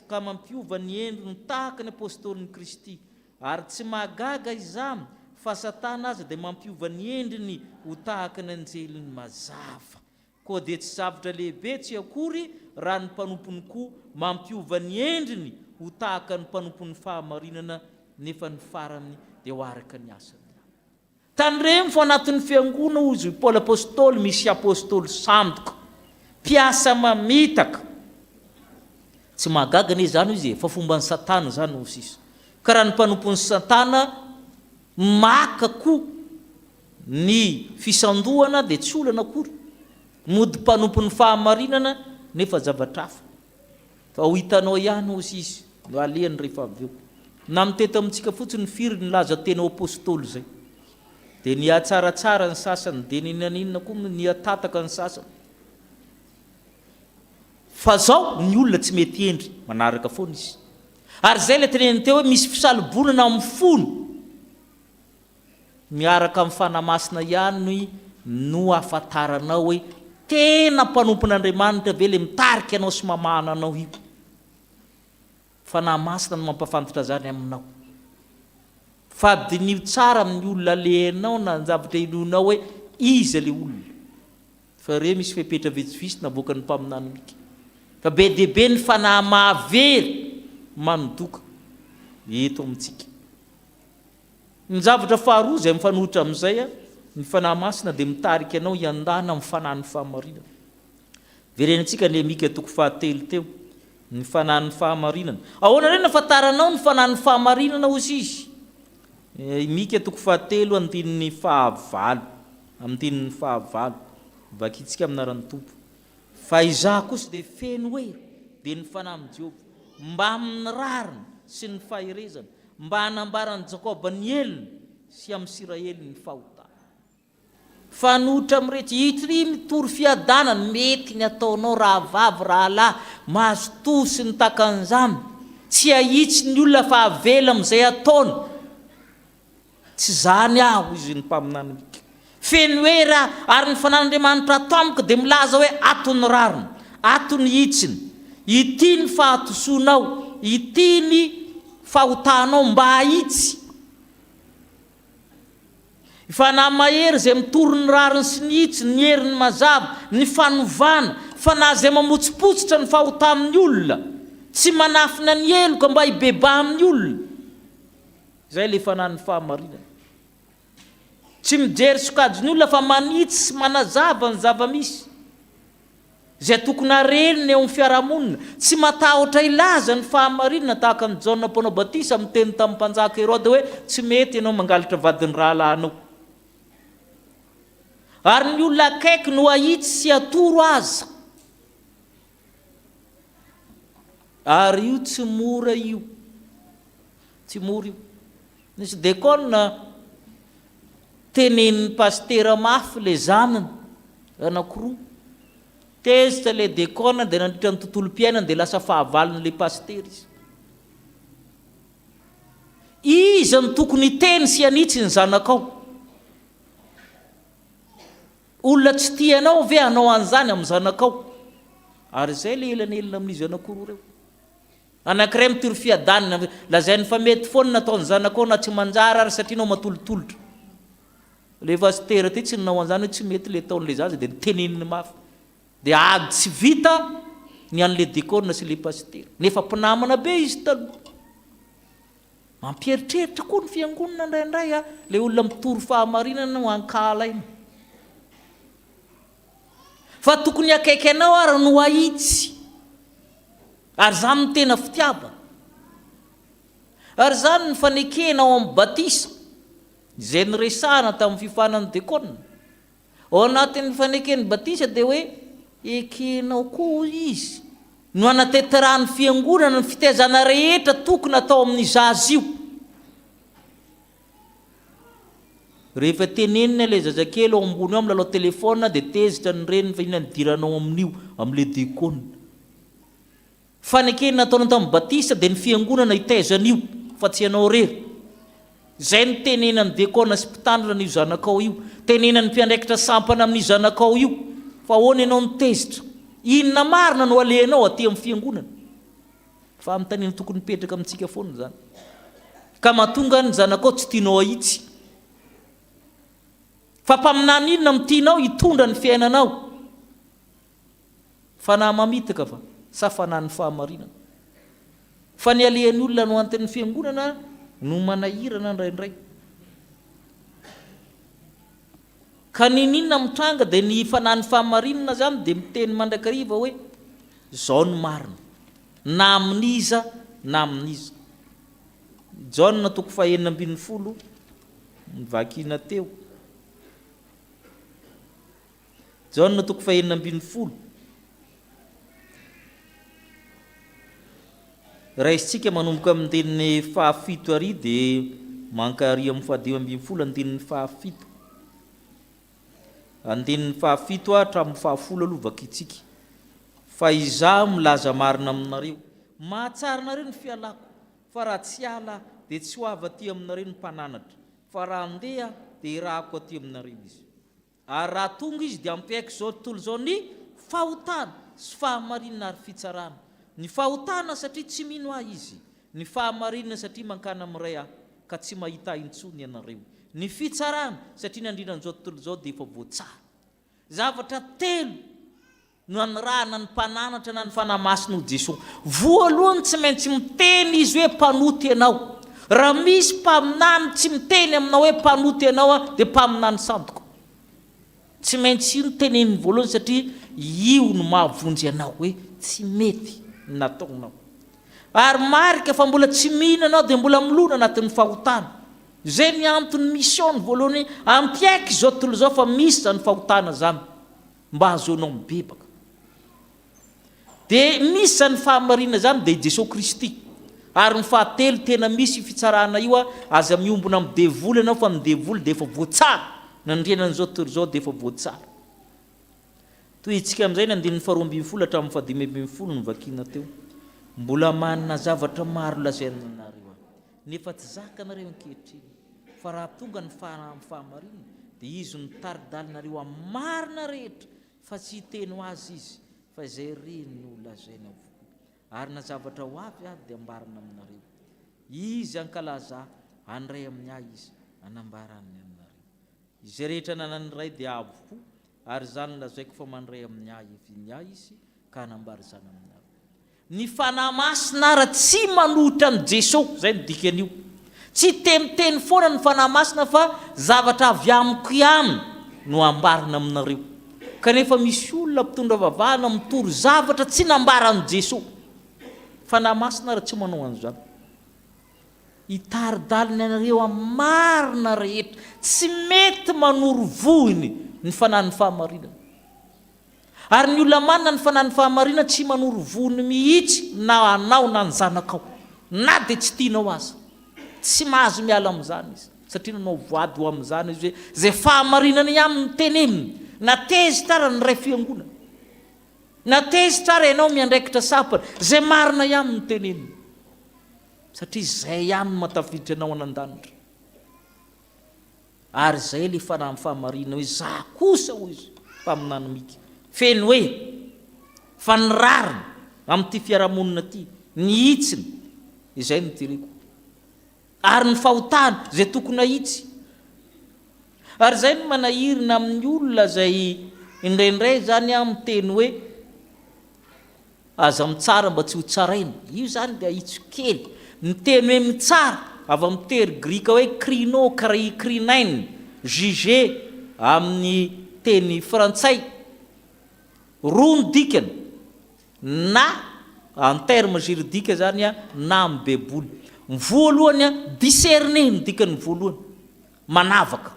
ka mampiova ny endriny tahaka ny apôstôlin'ny Kristy ary tsy mahagaga izany fa Satana aza dia mampiova ny endriny ho tahaka ny anjeliny mazava koa dia tsy zavatra lehibe tsy akory raha ny mpanompony koa mampiova ny endriny ho tahaka ny mpanompony fahamarinana nefa ny farany dia ho araka ny asany tandremo fo anatin'ny fiangonana ozy Paoly apôstôly misy apôstôly sandoka mpiasa mamitaka tsy mahagaga ne zany izy fa fomba ny Satana zany ho sisa ka raha ny mpanompony Satana maka koa ny fisandohana dia tsy olana akory mody mpanompony fahamarinana nefa zavatra hafa fa ho hitanao ihany ho sisa no alehany rehefa avy eo na mitety amintsika fotsiny firy ny laza tena apôstôly zay dia ny atsaratsara ny sasany dia ninanina koa ny atataka ny sasany fa zao ny olona tsy mety endry manaraka foana izy ary zay le teneniny teo hoe misy fisalobonana amin'ny fony miaraka amin'ny fanahy masina ihany no afantaranao hoe tena mpanompon'Andriamanitra ve le mitarika anao sy mamahana anao io fanahy masina no mampafantatra zany aminao fa dinio tsara amin'ny olona alehanao na ny zavatra ilonao hoe iza le olona fa re misy fepetra vitsivitsy navoaka ny mpaminany mika fa be dia be ny fanahy mahavery manodoka eto amintsika ny zavatra faharoa izay mifanohitra amin'izay ny fanahy masina dia mitarika anao iandana amin'ny fanahy ny fahamarinana verenantsika le mika 7 teo ny fanahy ny fahamarinana ahoana reny afantaranao ny fanahy ny fahamarinana ozy izy mika 7 andininy 9 andininy 9 vakitsika aminarany tompo fa izaho kosa dia feno hoe dia ny fanahy amin'ny Jehova mba amin'ny rariny sy ny faherezana mba hanambarany Jakoba ny eliny sy amin'ny Israely ny fahotana. Fanotra amin'iretsy hitry mitory fiadanany mety ny ataonao raha vavy raha lahy mahazo tosy ny takan'izany tsy ahitsy ny olona fa avela amin'izay ataony tsy zany aho izy ny mpaminany mika feno hoe raha ary ny fanan'Andriamanitra ato amiko dia milaza hoe atony rariny atony hitsiny ity ny fahatosoanao ity ny fahotanao mba hahitsy fanahy mahery zay mitory ny rariny sy ny hitsiny ny heriny mazava ny fanovana fa na zay mamotsipotsitra ny fahotamin'ny olona tsy manafina ny heloka mba hibeba amin'ny olona zay le fanahy ny fahamarinana tsy mijery sokajiny olona fa manitsy sy manazava ny zava-misy zay tokony areniny eo amin'ny fiarahamonina tsy matahotra ilaza ny fahamarinana tahaka ny Jaona mpanao batisa miteny tamin'ny mpanjaka Herode hoe tsy mety ianao mangalatra vadiny rahalahinao ary ny olona akaiky no ahitsy sy atoro aza ary io tsy mora io tsy mora io nisy dekona tenenin'ny pastera mafy le zanany anankiroa tezitra le dekona dia nandritra ny tontolo mpiainana dia lasa fahavalon'le pastera izy ny tokony teny sy anitsy ny zanakao olona tsy tianao ve anao an'izany amin'ny zanakao ary zay le elanelina amin'izy anankiroa reo anankiray mitory fiadanina lazainy fa mety foana nataony zanakao na tsy manjary ary satria nao matolotolotra le pastera ty tsy nanao an'izany hoe tsy mety le taon'le zaza dia niteneniny mafy dia ady tsy vita ny an'le dekona sy le pastera nefa mpinamana be izy taloha mampieritreritra koa ny fiangonana indraindray le olona mitory fahamarinana no ankala iny fa tokony akaiky anao ary no ahitsy ary zany no tena fitiavana ary zany ny fanekenao amin'ny batisa izay nyresahana tamin'ny fifanan'ny dekona ao anatin'ny fanekeny batisa dia hoe ekenao koa izy no anateterahany fiangonana ny fitaizana rehetra tokony atao amin'ny zaza io rehefa tenenina le zazakely ao ambony ao milalao telefona dia tezitra ny reniny fa inona nidiranao amin'io amin'le dekona fanekenina ataona tamin'ny batisa dia ny fiangonana hitaizan'io fa tsy ianao rery zay ny tenenany dekona sy mpitandrina n'io zanakao io tenenany mpiandraikitra sampana amin'ny zanakao io fa ahoana ianao nitezitra inona marina no alehanao aty amin'ny fiangonana fa amin'ny tanina tokony mipetraka amintsika foana zany ka mahatonga ny zanakao tsy tianao ahitsy fa mpaminany inona mitianao hitondra ny fiainanao fanahy mamitaka fa sa fanahy ny fahamarinana fa ny alehan'ny olona no antin'ny fiangonana no manahirana indraindray ka ninina mitranga dia ny fanahy ny fahamarinana zany dia miteny mandrakariva hoe zao ny marina na amin'iza na amin'iza Jaona toko 4:12 nivakina teo Jaona toko 4:12 raha isitsika manomboka amin'ny teniny 7 ary dia mankary amin'ny 5:12 andinin'ny 7 andinin'ny 7 hatramin'ny 10 aloha vakitsika fa izaho milaza marina aminareo mahatsara nareo ny fialako fa raha tsy ala dia tsy ho avy aty aminareo ny mpananatra fa raha andeha dia irahako aty aminareo izy ary raha tonga izy dia ampiaiko zao tontolo zao ny fahotana sy fahamarinana ary fitsarana ny fahotana satria tsy mino ahy izy ny fahamarinana satria mankana amin'ray aho ka tsy mahita intsony ianareo ny fitsarana satria nandrinan'izao tontolo zao dia efa voatsara zavatra telo no anirahana ny mpananatra na ny fanahy masina ho Jesosy voalohany tsy maintsy miteny izy hoe mpanoty ianao raha misy mpaminany tsy miteny aminao hoe mpanoty ianao dia mpaminany santoko tsy maintsy io no teneniny voalohany satria io no mahavonjy ianao hoe tsy mety nataonao ary marika fa mbola tsy mihina anao dia mbola milona anatin'ny fahotana zay ny antony mission voalohany ampiaiky zao tontolo zao fa misy zany fahotana zany mba hazoanao mibebaka dia misy zany fahamarinana zany dia Jesosy Kristy ary ny fahatelo tena misy fitsarana io aza miombona amin'ny devoly ianao fa midevoly dia efa voatsara nandrenan'izao tontolo izao dia efa voatsara toy itsika amin'izay ny andininy faharoambin'ny folo hatramin'ny fahadimy folo no vakiana teo mbola manana zavatra maro lazaina anareo nefa tsy zaka anareo ankehitriny fa raha tonga ny fahamarina dia izy nitaridalinareo amin'ny marina rehetra fa tsy hiteny ho azy izy fa izay reny no lazaina ary na zavatra ho avy dia ambarana aminareo izy ankalaza andray amin'ny ahy izy anambarany aminareo izay rehetra nanany ray dia avokoa ary zany lazaiko fa mandray amin'ny ahy eviny ahy izy ka anambary zany aminareo ny fanahy masina raha tsy manohitra ny Jesosy zay ny dikan'io tsy temiteny foana ny fanahy masina fa zavatra avy amiko ihany no ambarina aminareo kanefa misy olona mpitondra vavahana mitory zavatra tsy nambarany Jesosy fanahy masina raha tsy manao an'izany hitaridalina anareo amin'ny marina rehetra tsy mety manoro vohiny ny fanahy ny fahamarinana ary ny olona manana ny fanahy ny fahamarinana tsy manoro vohiny mihitsy na anao na ny zanakao na dia tsy tianao aza tsy mahazo miala amin'izany izy satria nanao voady ho amin'izany izy hoe zay fahamarinana ihany ny teneniny na tezy tsara ny ray fiangonana na tezy tsara ianao miandraikitra sapana zay marina ihany ny teneniny satria zay ihany no matafiditra anao anan-danitra ary zay le fanahy ny fahamarinana hoe za kosa hoy izy mpaminany mika feny hoe fa ny rariny amin'ity fiarahamonina ity ny hitsiny izay no tireko ary ny fahotany zay tokony ahitsy ary zay no manahirina amin'ny olona zay indraindray zany miteny hoe aza mitsara mba tsy ho tsaraina io zany dia ahitsy kely miteny hoe mitsara avy amin'ny tery grika hoe crino crinaine juge amin'ny teny frantsay roa ny dikany na en terme juridique zany na amin'ny beboly ny voalohany discerner ny dikany voalohany manavaka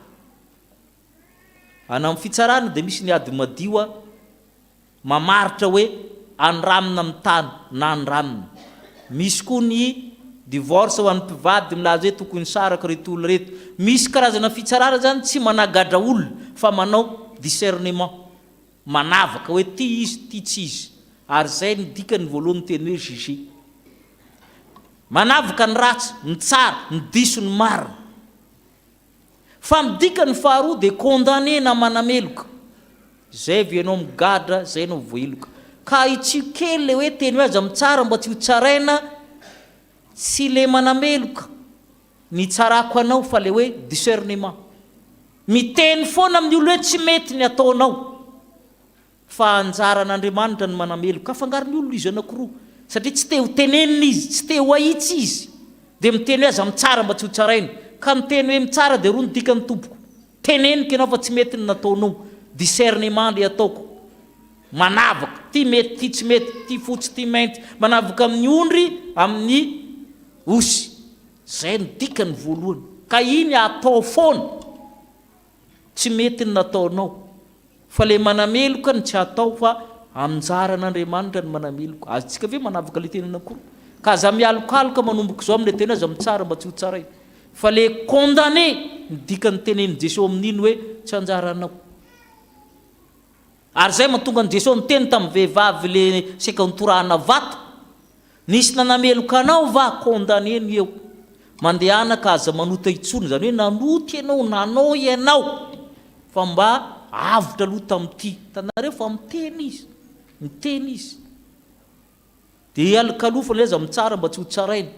ana amin'ny fitsarana dia misy ny ady madio mamaritra hoe andramina amin'ny tany na andramina misy koa ny divorce ho an'ny mpivady milaza hoe tokony saraka reto olona reto misy karazana fitsarana zany tsy managadra olona fa manao discernement manavaka hoe ty izy ty tsy izy ary zay ny dikany voalohany teny hoe juger manavaka ny ratsy ny tsara ny diso ny marina fa midika ny faharoa dia condamné na manameloka zay vienao migadra zay no voeloka ka itsio kely le hoe teny hoe aza mitsara mba tsy ho tsaraina tsy le manameloka ny tsarako anao fa le hoe discernement miteny foana amin'ny olo hoe tsy mety ny ataonao fa anjaran'Andriamanitra ny manameloka afangariny olona izy anankiroa satria tsy te ho tenenina izy tsy te ho ahitsy izy dia miteny hoe aza mitsara mba tsy ho tsaraina ka miteny hoe mitsara dia roa ny dikany tompoko tenenika ianao fa tsy mety ny nataonao discernement le ataoko manavaka ty mety ty tsy mety ty fotsy ty mainty manavaka amin'ny ondry amin'ny osy zay ny dikany voalohany ka iny atao foana tsy mety ny nataonao fa le manameloka ny tsy atao fa aminjaran'Andriamanitra ny manameloka azontsika ve manavaka le teny anankiroa ka aza mialokaloka manomboka izao amin'le teny aza mitsara mba tsy ho tsaraina fa le condamné ny dikany teneny Jesosy amin'iny hoe tsy anjaranao ary zay mahatonga ny Jesosy niteny tamin'ny vehivavy le seka nitorahana vato nisy nanameloka anao va condamné ny eo mandehana ka aza manota itsony zany hoe nanoty ianao nanao ianao fa mba avitra aloha tamin'ity tanareo fa miteny izy dia alokalofa le aza mitsara mba tsy ho tsaraina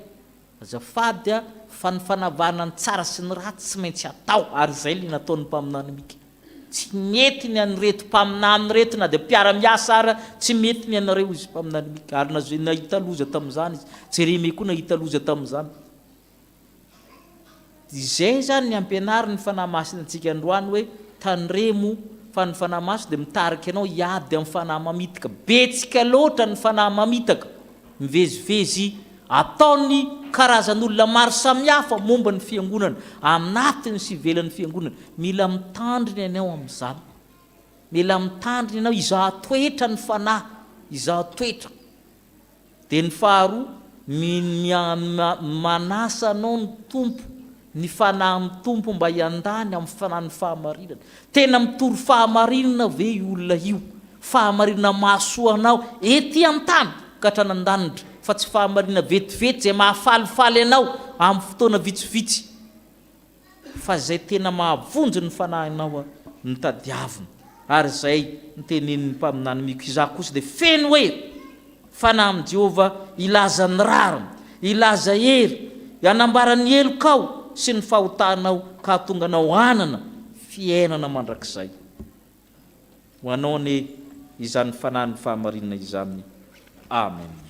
azafady fa ny fanavahana ny tsara sy ny ratsy tsy maintsy atao ary zay le nataon'ny mpaminany mika tsy mety ny anreto mpaminany reto na dia mpiara-miasa ara tsy mety ny anareo izy mpaminany mika ary nahita loza tamin'izany izy jeremia koa nahita loza tamin'izany izay zany ny ampianary ny fanahy masina antsika androany hoe tandremo fa ny fanahy masina dia mitarika ianao hiady amin'ny fanahy mamitaka betsika loatra ny fanahy mamitaka mivezivezy ataony karazan'olona maro samihafa momba ny fiangonana aminatiny sy ivelan'ny fiangonana mila mitandriny ianao amin'izany mila mitandriny ianao izaho toetra ny fanahy izaho toetra dia ny faharoa manasa anao ny tompo ny fanahy amin'ny tompo mba hiandany amin'ny fanany fahamarinana. Tena mitory fahamarinana ve io olona io? Fahamarinana mahasoa anao ety amin'ny tany ka hatranandanitra, fa tsy fahamarinana vetivety zay mahafalifaly anao amin'ny fotoana vitsivitsy, fa zay tena mahavonjy ny fanahinao ny tadiavina. Ary zay ny tenenin'ny mpaminany miko izaho kosa dia feno hoe fanahy amin'ny Jehova ilaza ny rariny, ilaza hery, anambara ny helokao sy ny fahotanao ka hatonga anao anana fiainana mandrakizay. Ho anao ne izany fanahy ny fahamarinana izany. Amen.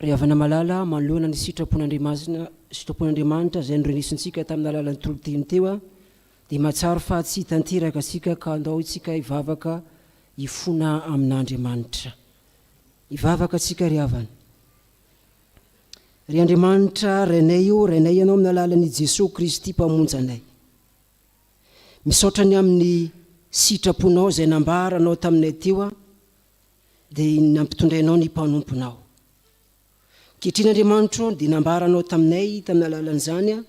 ry havana malala manoloana ny sitrapon'andriamanitra zay nyrenisintsika tamin'ny alalan'ny tolotiny teo a dia mahatsaro fa tsy hitanteraka sika ka andao itsika hivavaka hifona amin'andriamanitra. Hivavaka atsika ry havana. Ry Andriamanitra rainay io, rainay ianao amin'ny alalan'i Jesosy Kristy mpamonjy anay. Misaotra ny amin'ny sitraponao zay nambaranao taminay teo a dia nampitondrainao ny mpanomponao. Ketrin'Andriamanitra dia nambaranao taminay tamin'ny alalan'izany a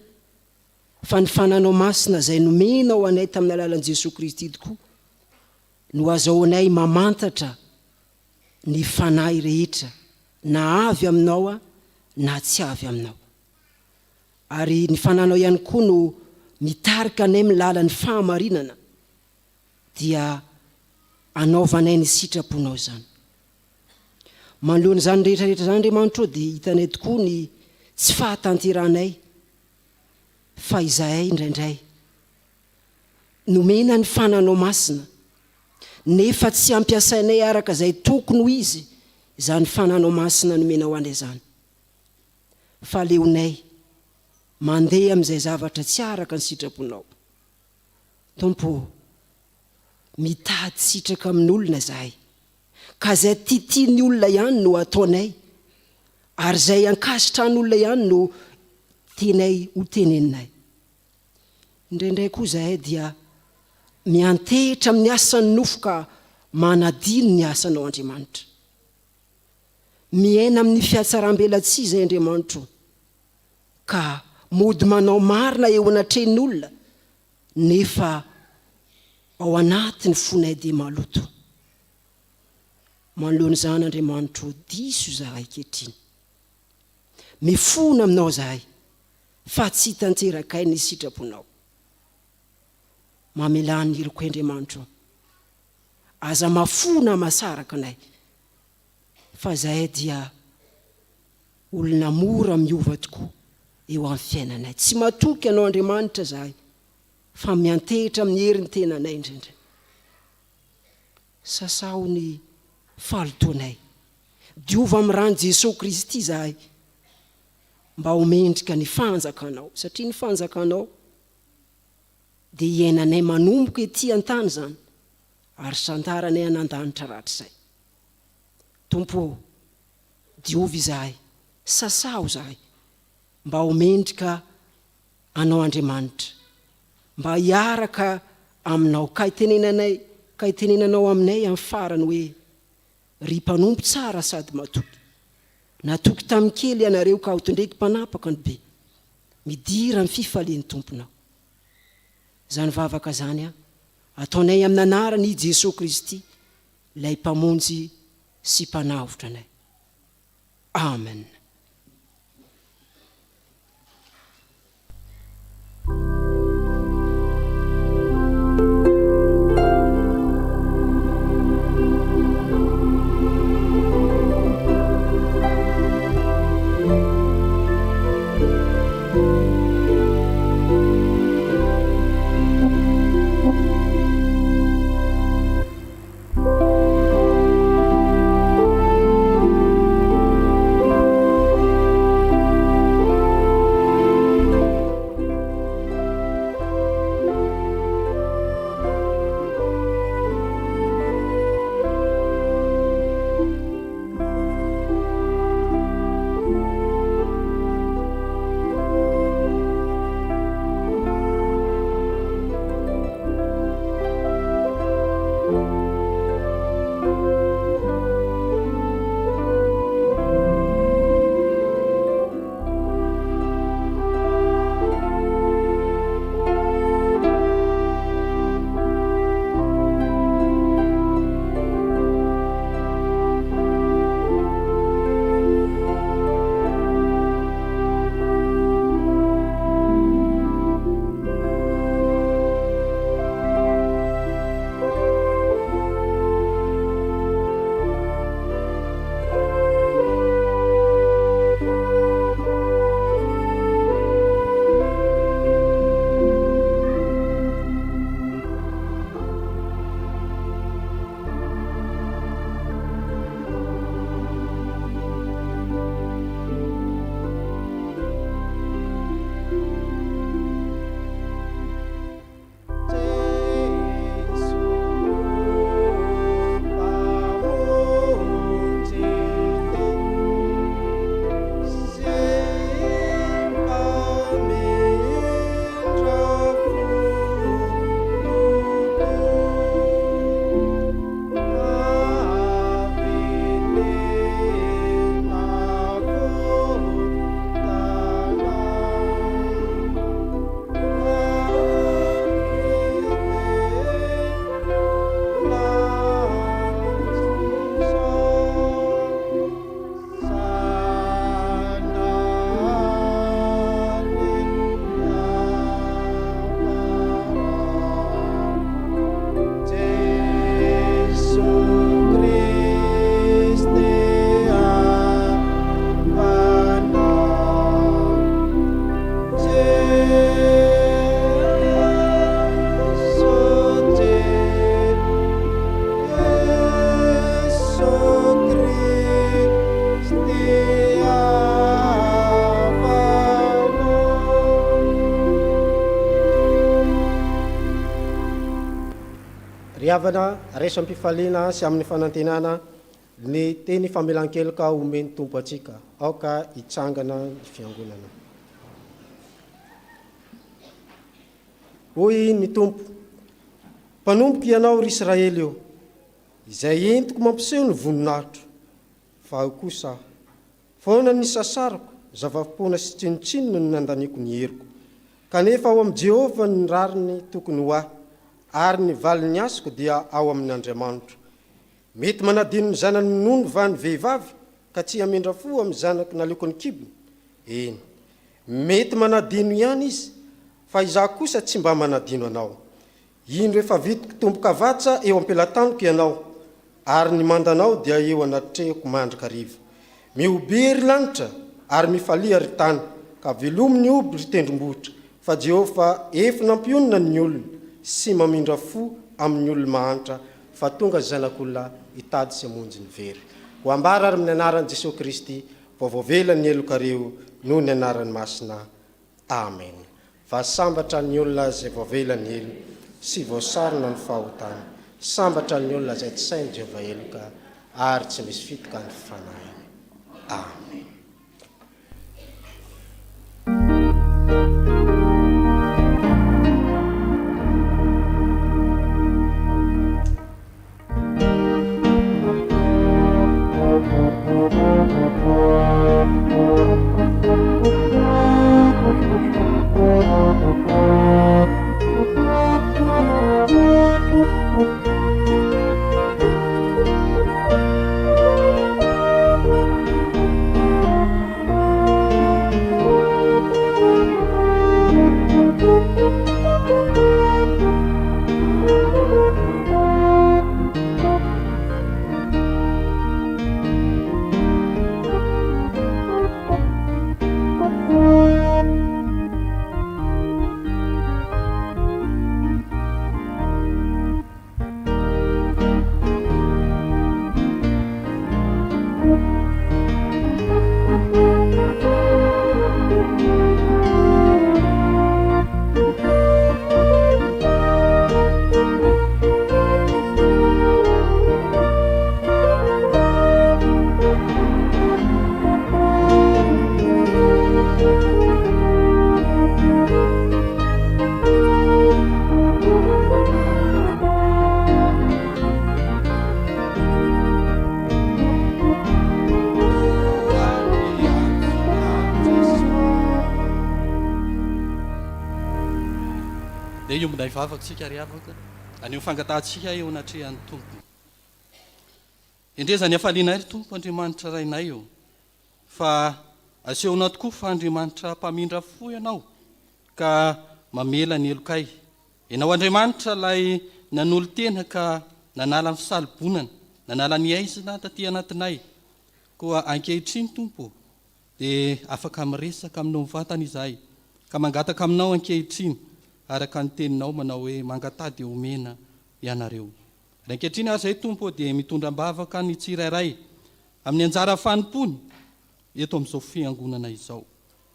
fa ny fananao masina zay nomenao anay tamin'ny alalan'i Jesosy Kristy tokoa no azahoanay mamantatra ny fanahy rehetra na avy aminao a na tsy avy aminao. Ary ny fananao ihany koa no mitarika anay milala ny fahamarinana dia anaovanay ny sitraponao zany. Manoloana zany rehetrarehetra zany Andriamanitra dia hitanay tokoa ny tsy fahatanteranay fa izahay indraindray nomena ny fananao masina nefa tsy ampiasainay araka izay tokony ho izy izany fananao masina nomena ho anay zany. Fa leonay mandeha amin'izay zavatra tsy araka ny sitraponao. Tompo, mitady sitraka amin'olona izahay ka izay tiatiany olona ihany no ataonay ary izay ankasitrahan'olona ihany no tenay ho teneninay. Indraindray koa izahay dia miantehitra amin'ny asan'ny nofo ka manadino ny asanao Andriamanitra. Miaina amin'ny fiatsaram-belatsy izay Andriamanitra ka mody manao marina eo anatrenin'olona nefa ao anatiny fonay dia maloto. Manoloana izany Andriamanitra diso izahay kehitriny. Mifona aminao izahay fa tsy hitanterakay ny sitraponao. Mamelany iroko Andriamanitra aza mafona masaraka anay fa izahay dia olona mora miova tokoa eo amin'ny fiainanay. Tsy matoky ianao Andriamanitra izahay fa miantehitra amin'ny herin'ny tenanay indraindray. Sasao ny falotoanay, diova amin'ny rano Jesosy Kristy izahay mba homendrika ny fanjakanao, satria ny fanjakanao dia iainanay manomboka ety an-tany zany ary santaranay anan-danitra ratrizay. Tompo, diova izahay, sasao izahay mba homendrika anao Andriamanitra, mba hiaraka aminao ka hitenenanao aminay amin'ny farany hoe ry mpanompo tsara sady matoky. Natoky tamin'ny kely ianareo ka ho tondreky mpanapaka ny be. Midira ny fifalian'ny tomponao. Zany vavaka zany a ataonay amin'ny anarany Jesosy Kristy ilay mpamonjy sy mpanavotra anay. Amen. Miavana resam-pifaliana sy amin'ny fanantenana ny teny famelan-keloka omeny tompo atsika aoka hitsangana ny fiangonana. Hoy ny tompo: mpanomboka ianao ry Israely io, izay entiko mampiseho ny voninahitro, fa ao kosa foana ny sasarako, zava-poana sy tsinotsinona no nandaniko ny heriko, kanefa ao amin'ny Jehovah ny rariny tokony ho ahy, ary ny valin'ny asiko dia ao amin'ny Andriamanitra. Mety manadino ny zanany nono va ny vehivavy ka tsy hamendra fo amin'ny zanaky naleoko ny kibony? Eny, mety manadino ihany izy, fa izaho kosa tsy mba manadino anao. Indro efa vitiko tomboka vatsa eo am-pelataniko ianao, ary ny mandanao dia eo anatrehiko mandrika riva. Miobery lanitra ary mifalia ry tany, ka velomy ny oby ry tendrombohitra, fa Jehovah efa nampionina ny olona sy mamindra fo amin'ny olona mahantra, fa tonga zanak'olona hitady sy hamonjy ny very. Ho ambara ary amin'ny anaran'i Jesosy Kristy, vaovavela ny elokareo noho ny anaran'ny masina. Amen. Fa sambatra ny olona izay voavela ny elo sy voasarona ny fahotana, sambatra ny olona izay tsy sain'i Jehovah eloka ary tsy misy fitoka ny fanahiny. Amen. io minday vavaksika ry avaka anio fangatantsika eo anatrehan'ny tompo. Indrezany afalianay ry tompo Andriamanitra rainay io, fa asehona tokoa fa Andriamanitra mpamindra fo ianao ka mamela ny elokay. Ianao Andriamanitra lay nanolo tena ka nanala ny fisalibonana, nanala ny aizina taty anatinay. Koa ankehitriny tompo dia afaka miresaka aminao mivantana izahay, ka mangataka aminao ankehitriny araka ny teninao manao hoe mangatady omena ianareo. Ankehitriny ary izay tompo dia mitondra mbavaka ny tsirairay amin'ny anjara fanimpony eto amin'izao fiangonana izao.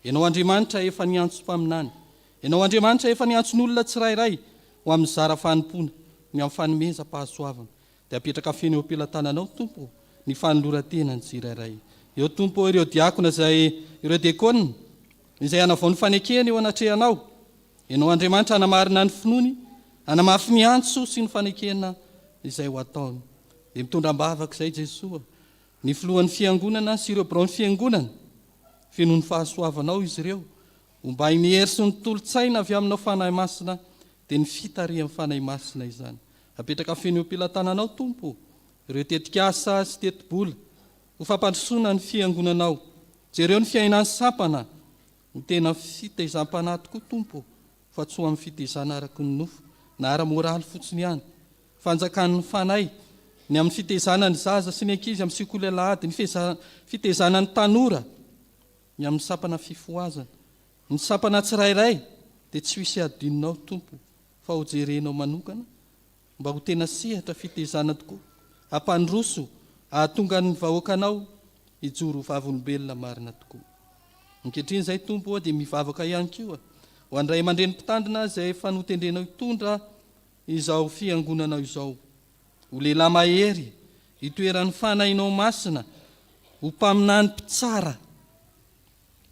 Ianao Andriamanitra efa niantso mpaminany, ianao Andriamanitra efa niantso ny olona tsirairay ho amin'ny zara fanimpona ny amin'ny fanomeza pahasoavana. Dia apetraka feny eo am-pelantananao tompo ny fanolorantena ny tsirairay. Eo tompo ireo diakona izay ireo dekona izay anavao ny fanekena eo anatrehanao. Ianao Andriamanitra anamarina ny finoany, anamafy ny antso sy ny fanekena izay ho ataony. Dia mitondra mbavaka izay Jesosy ny filohan'ny fiangonana sy ireo braon'ny fiangonana, feno ny fahasoavanao izy ireo, mba hinery sy ny tolotsaina avy aminao fanahy masina dia ny fitarihan'ny fanahy masina izany. Apetraka feno eo am-pelantananao tompo ireo tetikasa sy tetibola ho fampandrosoana ny fiangonanao, jereo ny fiainany sampana ho tena fitaizam-panahy tokoa tompo, fa tsy ho amin'ny fitaizana araka ny nofo na ara-moraly fotsiny ihany. Fanjakan'ny fanahy ny amin'ny fitaizana ny zaza sy ny ankizy amin'ny sekoly alahady, ny fitaizana ny tanora ny amin'ny sampana fifoazana, ny sampana tsirairay dia tsy hisy adinonao tompo, fa ho jerenao manokana mba ho tena sehatra fitaizana tokoa, hampandroso ahatonga ny vahoakanao hijoro vavolombelona marina tokoa. Ankehitriny izay tompo dia mivavaka ihany koa ho andray aman-dreny mpitandrina izay efa notendrenao hitondra izao fiangonanao izao. ho lehilahy mahery hitoeran'ny fanahinao masina ho mpaminany mpitsara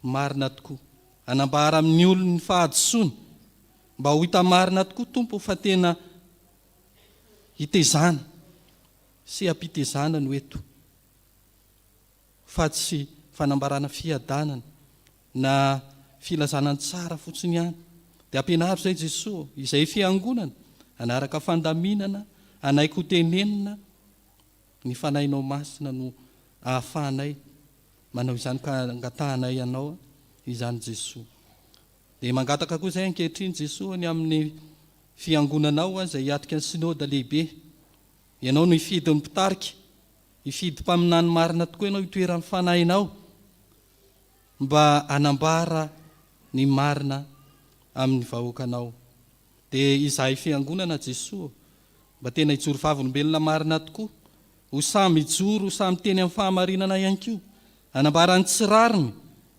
marina tokoa anambara amin'ny olony fahadosoana mba ho hita marina tokoa tompo fa tena hitezana sy ampitezana no eto fa tsy fanambarana fiadanana na filazanany tsara fotsiny ihany dia ampianaro zay Jesosy izay fiangonana anaraka fandaminana anaiko tenenina ny fanahinao masina no ahafahanay manao izany ka angatahanay ianao izany Jesosy dia mangataka koa izay ankehitriny Jesosy ny amin'ny fiangonanao izay hiatrika ny synôda lehibe ianao no hifidy ny mpitarika hifidy mpaminany marina tokoa ianao hitoeran'ny fanahinao mba anambara ny marina amin'ny vahoakanao dia izahay fiangonana Jesosy mba tena hijoro vavolombelona marina tokoa ho samy hijoro ho samy teny amin'ny fahamarinana ihany koa anambarany tsirariny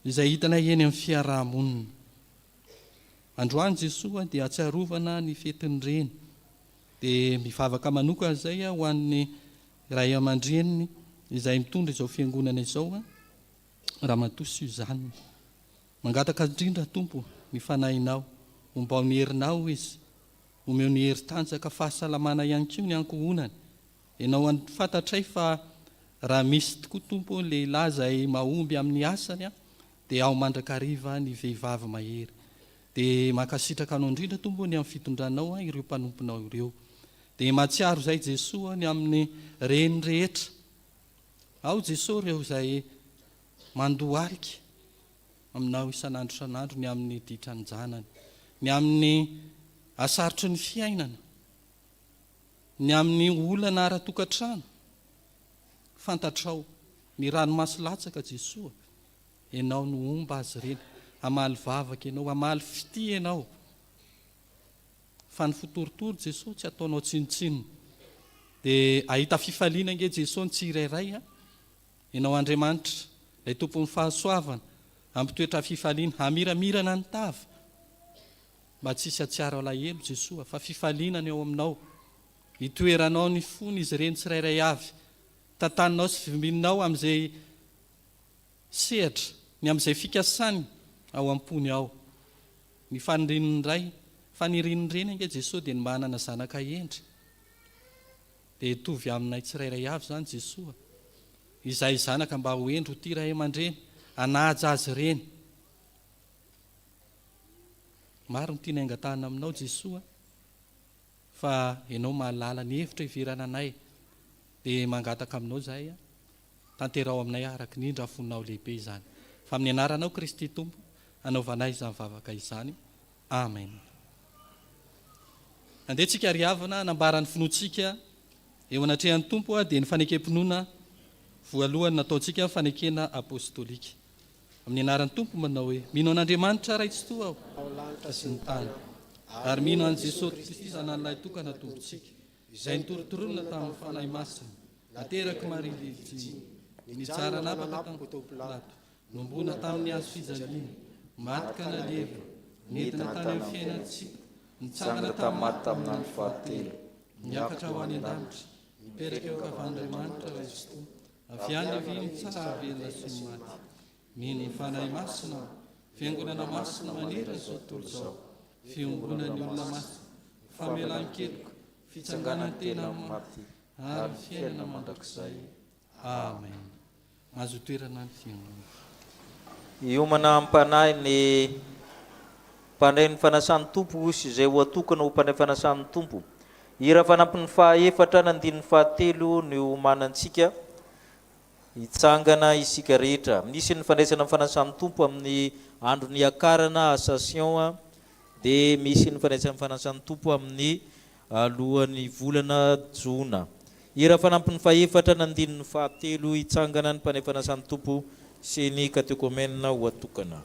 izay hitanay eny amin'ny fiarahamonina androany Jesosy dia atsiarovana ny fetin'ireny dia mivavaka manoka izay ho an'ny ray aman-dreniny izay mitondra izao fiangonana izao ramatoa Suzanne mangataka indrindra tompo ny fanahinao omba ny herinao izy omeo ny heri-tanjaka fahasalamana ihany koa ny ankohonany ianao fantatray fa raha misy tokoa tompo lehilahy izay mahomby amin'ny asany dia ao mandrakariva ny vehivavy mahery dia makasitraka anao indrindra tompo ny amin'ny fitondranao ireo mpanomponao ireo dia mahatsiaro izay Jesosy ny amin'ny reny rehetra ao Jesosy ireo izay mandohalika aminao isan'andro isan'andro ny amin'ny ditran'ny janany ny amin'ny asarotry ny fiainana ny amin'ny olana ara-tokantrano fantatrao ny ranomasolatsaka Jesosy ianao no omba azy ireny hamaly vavaka ianao hamaly fity ianao fa ny fotorotoro Jesosy tsy ataonao tsinotsinona dia ahita fifaliana nge Jesosy ny tsirairay ianao Andriamanitra ilay tompon'ny fahasoavana ampitoetra fifaliana hamiramirana ny tava mba tsisy atsiaro alahelo Jesosy fa fifaliana ny ao aminao hitoeranao ny fony izy ireny tsirairay avy tantaninao sy vimbinao amin'izay sehatra ny amin'izay fikasany ao am-pony ao ny fanirininy ray fanirininy reny ange Jesosy dia ny manana zanaka endry dia tovy aminay tsirairay avy zany Jesosy izay zanaka mba ho endry ho tia ray aman-dreny anaja azy ireny maro ny tiana angatahana aminao Jesosy fa ianao mahalala ny hevitra hiverana anay dia mangataka aminao zahay tanterao aminay araka ny indra fonao lehibe izany fa amin'ny anaranao Kristy Tompo anaovanay izany vavaka izany amen. Andehantsika ariavana nambarany finoantsika eo anatrehan'ny Tompo dia ny fanekem-pinoana voalohany nataontsika fanekena apostolika amin'ny anaran'ny Tompo manao hoe mino an'Andriamanitra raitsy toa aho lanitra sy ny tany ary mino an' Jesosy Kristy zanan'ilay tokana tompontsika izay nitorotoronina tamin'ny fanahy masina nateraka Maria Virginy nitsara napaka tamin'ny Pilato nombona tamin'ny hazo fijaliana maty ka naleva nentina tany amin'ny fiainantsika nitsangana tamin'ny maty tamin'ny andro fahatelo niakatra ho any an-danitra nipetraka eo ankavan'Andriamanitra raitsy toa avy any avy ny tsara velona sy ny maty mino ny fanahy masina fiangonana masina manera zao tontolo izao fiangonana ny olona masina famelan-keloka fitsanganany tena amin'ny maty ary fiainana mandrakizay amen. Azo toerana ny fiangonana iomana ampanahy ny mpandray ny fanasan'ny Tompo sy izay ho atokana ho mpandray fanasan'ny Tompo ira fanampin'ny fahaefatra nandinin'ny fahatelo ny omanantsika hitsangana isika rehetra misy ny fandraisana amin'ny fanasan'ny Tompo amin'ny andro ny akarana Ascension dia misy ny fandraisana amin'ny fanasan'ny Tompo amin'ny alohan'ny volana Jona ira fanampin'ny fahaefatra nandinin'ny fahatelo hitsangana ny mpanday fanasan'ny Tompo sy ny katekomena ho atokana.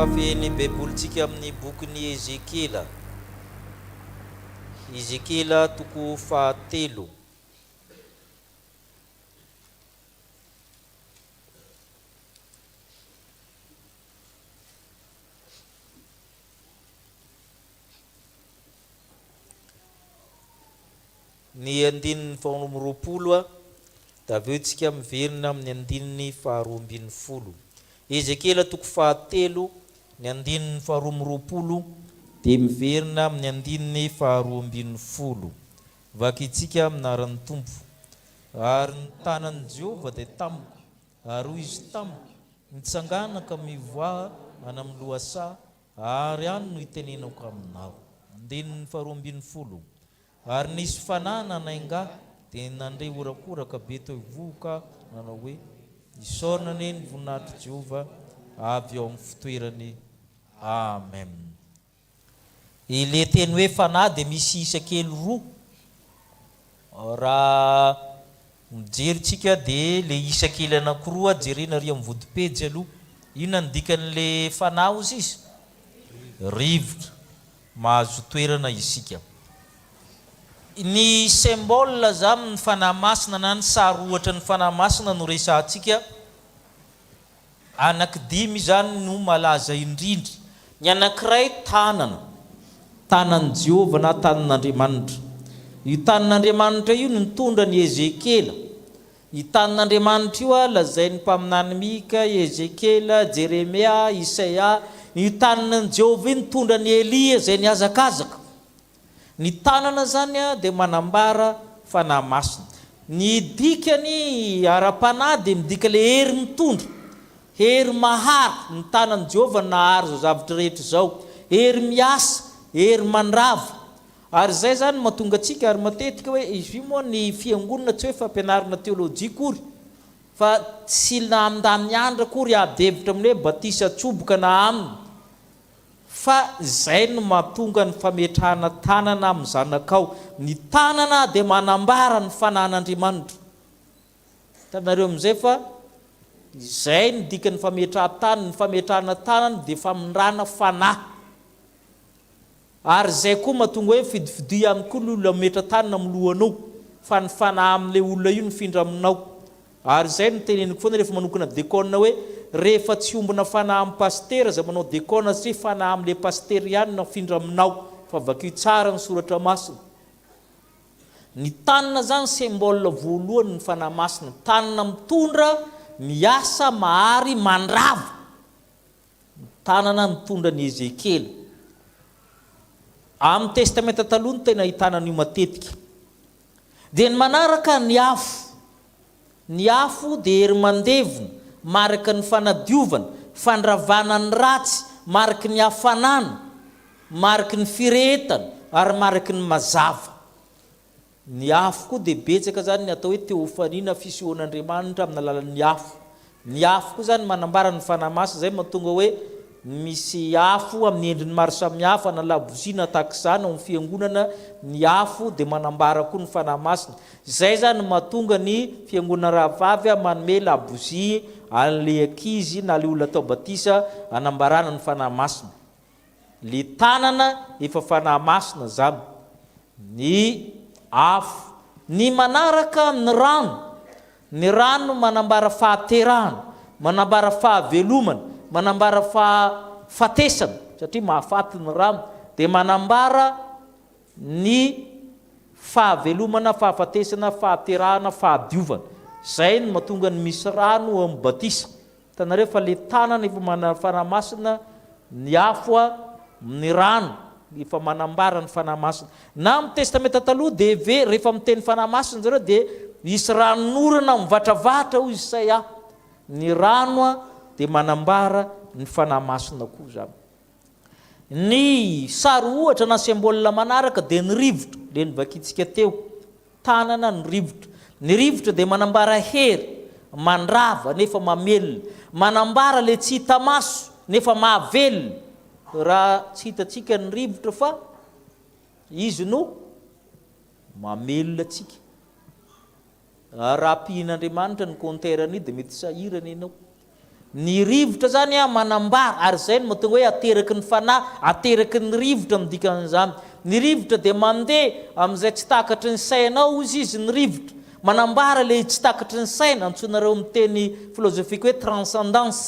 fafeny baibolitsika amin'ny bokyny Ezekela. Ezekela toko fahatelo. Ny andininy faharoa roapolo da avy eo tsika miverina amin'ny andininy faharoa ambin'ny folo. Ezekela toko fahatelo ny andininy faharoa roapolo dia miverina amin'ny andininy faharoa ambin'ny folo. Vakitsika aminaran'ny Tompo. Ary ny tanan'i Jehova dia tamiko, ary hoy izy tamiko, mitsanganaka mivoaha any amin'ny lohasaha, ary any no itenenako aminao. Andininy faharoa ambin'ny folo. Ary nisy fanana nainga dia nandray orakoraka be toy voka nanao hoe isaorana ane ny voninahitry Jehova avy ao amin'ny fitoerany. Amen. Ile teny hoe fanahy dia misy isa-kely roa. Raha mijerytsika dia le isa-kely anankiroa jerena ary amin'ny vodipejy aloha. Ino ny dikan'le fanahy ozy izy? Rivotra mahazo toerana isika. Ny symbole zany ny fanahy masina na ny sary ohatra ny fanahy masina no resantsika. Anankidimy zany no malaza indrindra. Ny anankiray tanan'i Jehova na tanan'Andriamanitra. Io tanan'Andriamanitra io no nitondra ny Ezekela. Io tanan'Andriamanitra io lazain'ny mpaminany Mika, Ezekela, Jeremia, Isaia. Io tanan'i Jehova io nitondra ny Elia zay niazakazaka. Ny tanana zany dia manambara fanahy masina. Ny dikany ara-panahy dia midika le hery mitondra, hery mahary. Ny tanan'i Jehova nahary zao zavatra rehetra zao, hery miasa, hery mandrava. Ary zay zany mahatonga antsika ary matetika hoe izy moa ny fiangonana tsy hoe fampianarana teolojia kory, fa tsy namindamy andra kory adevitra amin'ny hoe batisa tsoboka na aminy. Fa zay no mahatonga ny fametrahana tanana amin'ny zanakao. Ny tanana dia manambara ny fanahin'Andriamanitra. Tanareo amin'izay fa zay ny dikan'ny fametrahan-tanana. Ny fametrahana tanana dia famindrana fanahy. Ary zay koa mahatonga hoe fidifidia ihany koa ny olona metra-tanana amin'ny lohanao, fa ny fanahy amin'ilay olona io ny findra aminao. Ary zay no teneniko foana rehefa manokana dekona hoe rehefa tsy ombina fanahy amin'ny pastera zay manao dekona tsy fanahy amin'ilay pastera ihany no findra aminao, fa vakio tsara ny soratra masina. Ny tanana zany symbole voalohany ny fanahy masina. Tanana mitondra, miasa, mahary, mandrava. Tanana mitondra ny Ezekela. Amin'ny testamenta taloha no tena ahitana an'io matetika. Dia ny manaraka ny afo. Ny afo dia hery mandevona, marika ny fanadiovana, fandravana ny ratsy, marika ny hafanana, marika ny firetana, ary marika ny mazava. Ny afo koa dia betsaka zany ny atao hoe teofaniana fisehoan'Andriamanitra amin'ny alalan'ny afo. Ny afo koa zany manambara ny fanahy masina. Zay mahatonga hoe misy afo amin'ny endriny maro samihafa na labozina tahak'izany ao amin'ny fiangonana. Ny afo dia manambara koa ny fanahy masina. Zay zany mahatonga ny fiangonana rahavavy manome labozy an'ilay ankizy na le olona atao batisa anambarana ny fanahy masina. Le tanana efa fanahy masina zany. Ny afo. Ny manaraka amin'ny rano. Ny rano manambara fahaterahana, manambara fahavelomana, manambara fahafatesana satria mahafaty ny rano. Dia manambara ny fahavelomana, fahafatesana, fahaterahana, fahadiovana. Zay no mahatonga ny misy rano amin'ny batisa. Tanareo fa le tanana efa manana fanahy masina, ny afo ny rano efa manambara ny fanahy masina. Na amin'ny testamenta taloha dia rehefa miteny fanahy masina zareo dia isy ranonorana mivantravatra hoy Isaia. Ny rano dia manambara ny fanahy masina koa zany. Ny sary ohatra na symbole manaraka dia ny rivotra, le nivakitsika teo. Tanana ny rivotra. Ny rivotra dia manambara hery, mandrava nefa mamelona, manambara le tsy hita maso nefa mahavelona. Raha tsy hitatsika ny rivotra fa izy no mamelona atsika. Raha pihin'Andriamanitra ny konterany dia mety sahirana ianao. ny rivotra zany a manambara ary zay no mahatonga hoe ateraky ny fanahy ateraky ny rivotra midikan'izany ny rivotra dia mandeha amin'izay tsy takatry ny sainao izy ny rivotra manambara le tsy takatry ny saina antsonareo miteny filozofika hoe transcendance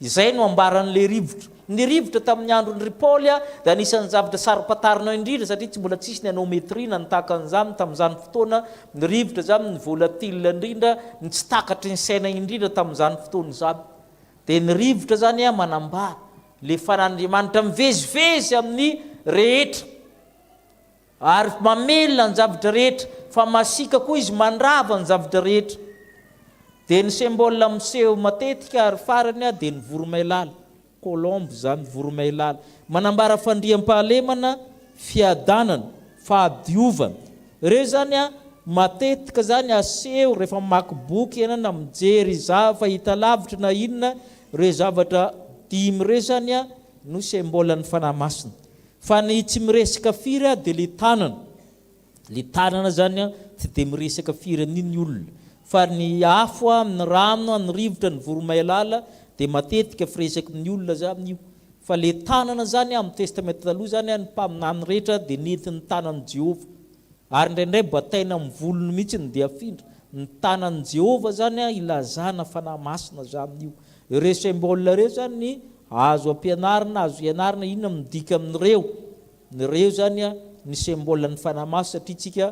izay no ambaran'le rivotra ny rivotra tamin'ny andron'ny Paoly dia anisan'ny zavatra sarim-patarinao indrindra satria tsy mbola tsisy ny anometrina ny takan'izany tamin'izany fotoana ny rivotra zany ny volatile indrindra ny tsy takatry ny saina indrindra tamin'izany fotoana izany dia ny rivotra zany a manambara le fanandriamanitra mivezivezy amin'ny rehetra ary mamelona ny zavatra rehetra fa masika koa izy mandrava ny zavatra rehetra dia ny symbole miseho matetika ary farany a dia ny voromailala kolombo zany voromailala manambara fandriam-pahalemana fiadanana fahadiovana ireo zany a matetika zany aseho rehefa mamaky boky ianana mijery fahita lavitra na inona ireo zavatra dimy ireo zany a no symbolen'ny fanahy masina fa ny tsy miresaka firy a dia le tanana zany a tsy dia miresaka firy an'iny olona fa ny afo a amin'ny rano ny rivotra ny voromailala dia matetika firesaky ny olona zany io fa le tanana zany amin'ny testamenta taloha zany a ny mpaminany rehetra dia nentin'ny tanan'i Jehova ary indraindray bataina amin'ny volony mihitsy ny dia afindra ny tanan'i Jehova zany a ilazana fanahy masina zany io ireo symbole ireo zany ny azo ampianarina azo ianarina inona midika amin'ireo nyreo zany a ny symbolen'ny fanahy masina satria tsika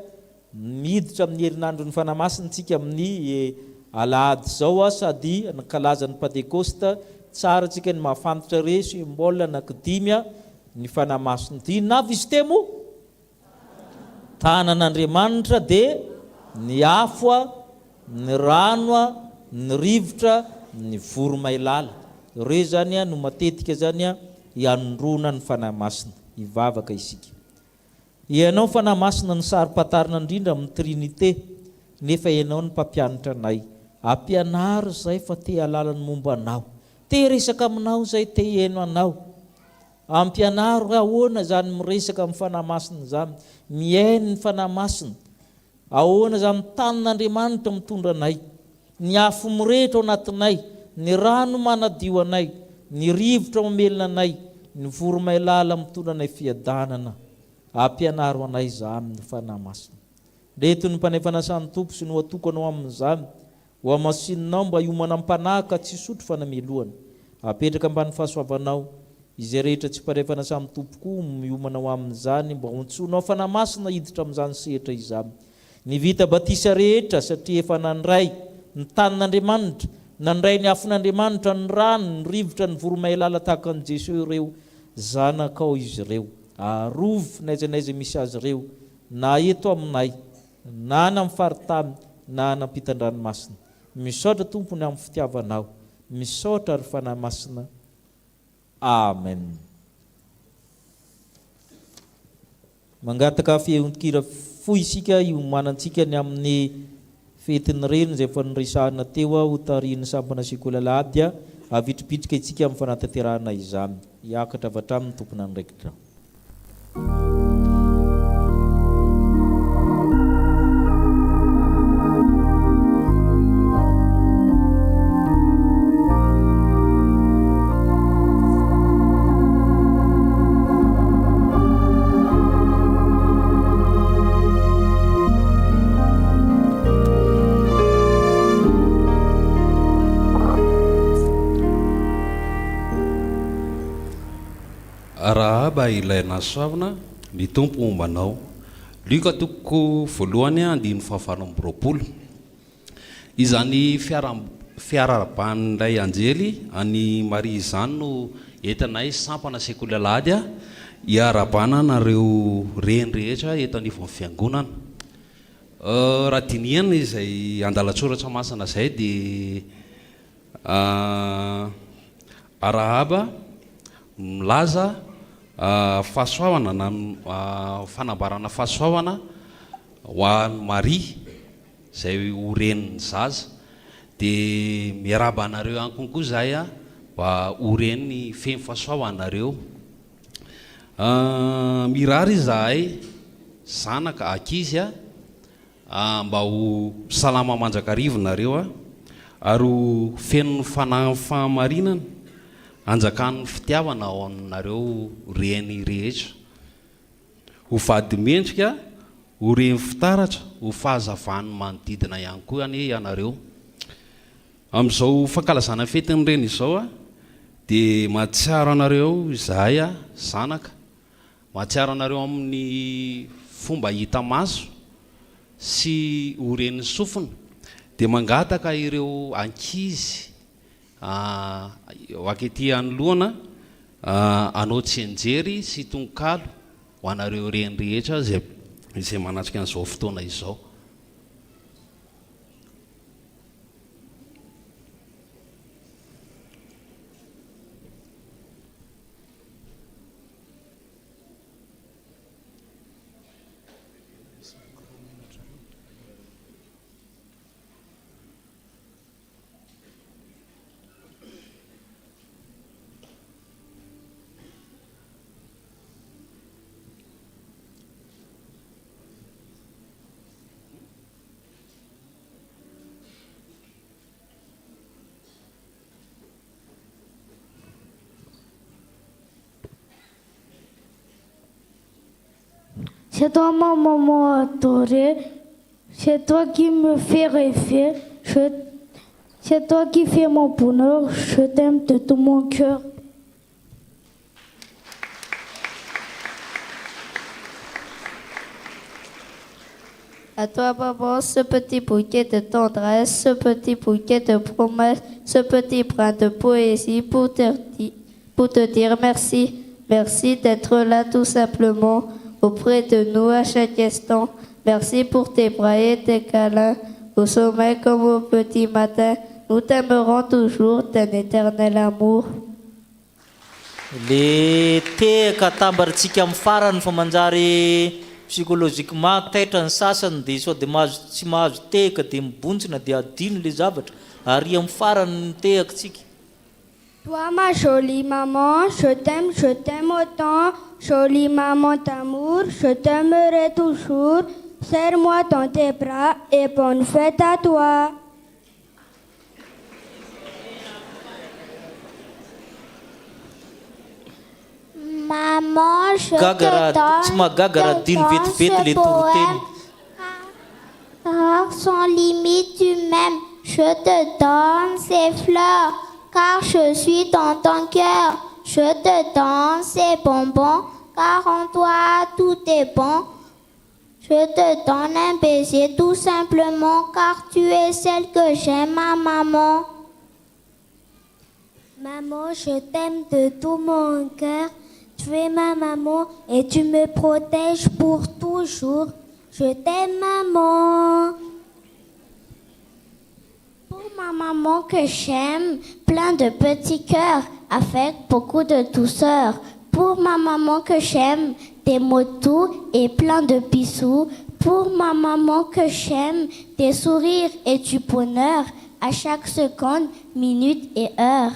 miditra amin'ny herinandron'ny fanahy masina tsika amin'ny alahady zao a sady nakalazan'ny pentecoste tsara tsika ny mahafantatra re symbole anankidimy a ny fanahy masina dina avy izy temo tanan'Andriamanitra dia ny afo a ny rano a ny rivotra ny voromailala ireo zany a no matetika zany a ianondrona ny fanahy masina ivavaka isika ianao fanahy masina ny sarim-patarina indrindra amin'ny trinité nefa ianao ny mpampianatra anay ampianaro zay fa te alalany momba anao te resaka aminao zay te heno anao ampianaro ahoana zany miresaka amin'ny fanahy masina zany miaino ny fanahy masina ahoana zany tanin'Andriamanitra mitondra anay ny afo mirehitra ao anatinay ny rano manadio anay ny rivotra mamelona anay ny voromailala mitondra anay fiadanana ampianaro anay zany ny fanahy masina reto ny mpanefanasan'ny tompo sy no atokanao amin'izany ho amasininao mba hiomana ampanahaka tsy sotro fanamelohana apetraka ambany fahasoavanao izay rehetra tsy mpanefanasan'ny tompo koa miomanao amin'izany mba hontsonao fanahy masina hiditra amin'izany sehatra izany ny vita batisa rehetra satria efa nandray ny tanin'Andriamanitra nandray ny afon'Andriamanitra ny rano ny rivotra ny voromailala tahaka an'i Jesosy ireo zanakao izy ireo arovy naizanaiza misy azy ireo na eto aminay na ny amin'ny faritany na ny ampitan-dranomasina misaotra tompony amin'ny fitiavanao misaotra ary fanahy masina amen mangataka fieonkira foy isika iomanantsika ny amin'ny fetiny reny izay efa niresahana teo ho tariany sampana sekolalady avitripitrika itsika amin'ny fanatanterahana izany hiakatra avy hatramin'ny tompona andraikitra Rahaba ilay nasoavana ny tompo mombanao lika tokoko voalohany andiny fahafalo amby roapolo izany fiaraban'ilay anjely any Maria izany no entanay sampana sekolalady hiarabana nareo reny rehetra eto anivon'ny fiangonana raha diniana izay andalatsoratra masana zay dia Rahaba milaza fahasoavana na fanambarana fahasoavana ho an'ny Maria zay ho renin'ny zaza dia miaraba anareo any konkoa zay mba ho reniny femy fahasoavanareo mirary izahay zanaka ankizy mba ho salama manjakarivo nareo ary fenony fahamarinana anjakan'ny fitiavana ao aminareo reny rehetra ho vadimendrika ho reny fitaratra ho fahazavany manodidina ihany koa any ianareo amin'izao fankalazana fetiny reny izao a dia mahatsiaro anareo izahay a zanaka mahatsiaro anareo amin'ny fomba hita maso sy ho reny sofina dia mangataka ireo ankizy akety anolohana anao tsenjery sy tonkalo ho anareo reny rehetra izay manatrika an'izao fotoana izao. C'est toi ma maman adorée, c'est toi qui me fais rêver, c'est toi qui fais mon bonheur, je t'aime de tout mon cœur. À toi, maman, ce petit bouquet de tendresse, ce petit bouquet de promesses, ce petit brin de poésie pour te dire merci. Merci d'être là tout simplement auprès de nous à chaque instant. Merci pour tes bras et tes câlins, au sommeil comme au petit matin. Nous t'aimerons toujours d'un éternel amour. Le tehaka tambaritsika amin'ny farany fa manjary psychologiquement taitra ny sasany dia sao dia tsy mahazo tehaka dia mibontsina dia adino le zavatra ary amin'ny farany ny tehakitsika. Toi ma jolie maman, je t'aime autant, jolie maman d'amour, je t'aimerai toujours. Serre-moi dans tes bras et bonne fête à toi. Maman, je te donne ce poème. Car sans limite tu m'aimes, je te donne ces fleurs. Car je suis dans ton cœur, je te donne ces bonbons. Car en toi tout est bon. Je te donne un baiser tout simplement, car tu es celle que j'aime, ma maman. Maman, je t'aime de tout mon cœur. Tu es ma maman et tu me protèges pour toujours. Je t'aime, maman. Pour ma maman que j'aime, plein de petits cœurs, avec beaucoup de douceur. Pour ma maman que j'aime, des mots doux et plein de bisous. Pour ma maman que j'aime, des sourires et du bonheur à chaque seconde, minute et heure.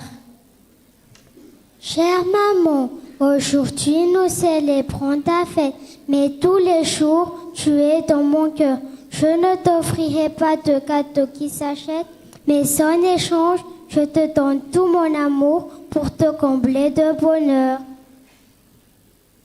Chère maman, aujourd'hui nous célébrons ta fête, mais tous les jours tu es dans mon cœur. Je ne t'offrirai pas de cadeaux qui s'achètent, mais en échange, je te donne tout mon amour pour te combler de bonheur.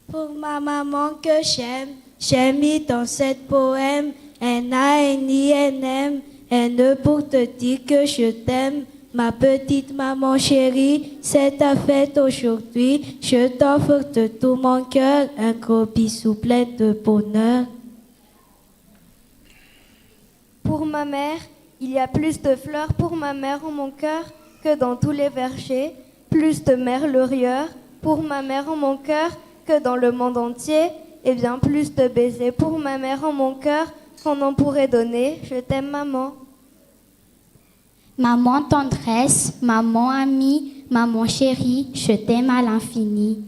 Pour ma maman que j'aime, j'ai mis dans cette poème un A, un I, un M, un E pour te dire que je t'aime. Ma petite maman chérie, c'est ta fête aujourd'hui. Je t'offre de tout mon cœur un gros bisou plein de bonheur. Pour ma mère, il y a plus de fleurs pour ma mère en mon cœur que dans tous les vergers. Plus de merleurieurs pour ma mère en mon cœur que dans le monde entier. Et bien plus de baisers pour ma mère en mon cœur qu'on en pourrait donner. Je t'aime, maman. Maman tendresse, maman amie, maman chérie, je t'aime à l'infini.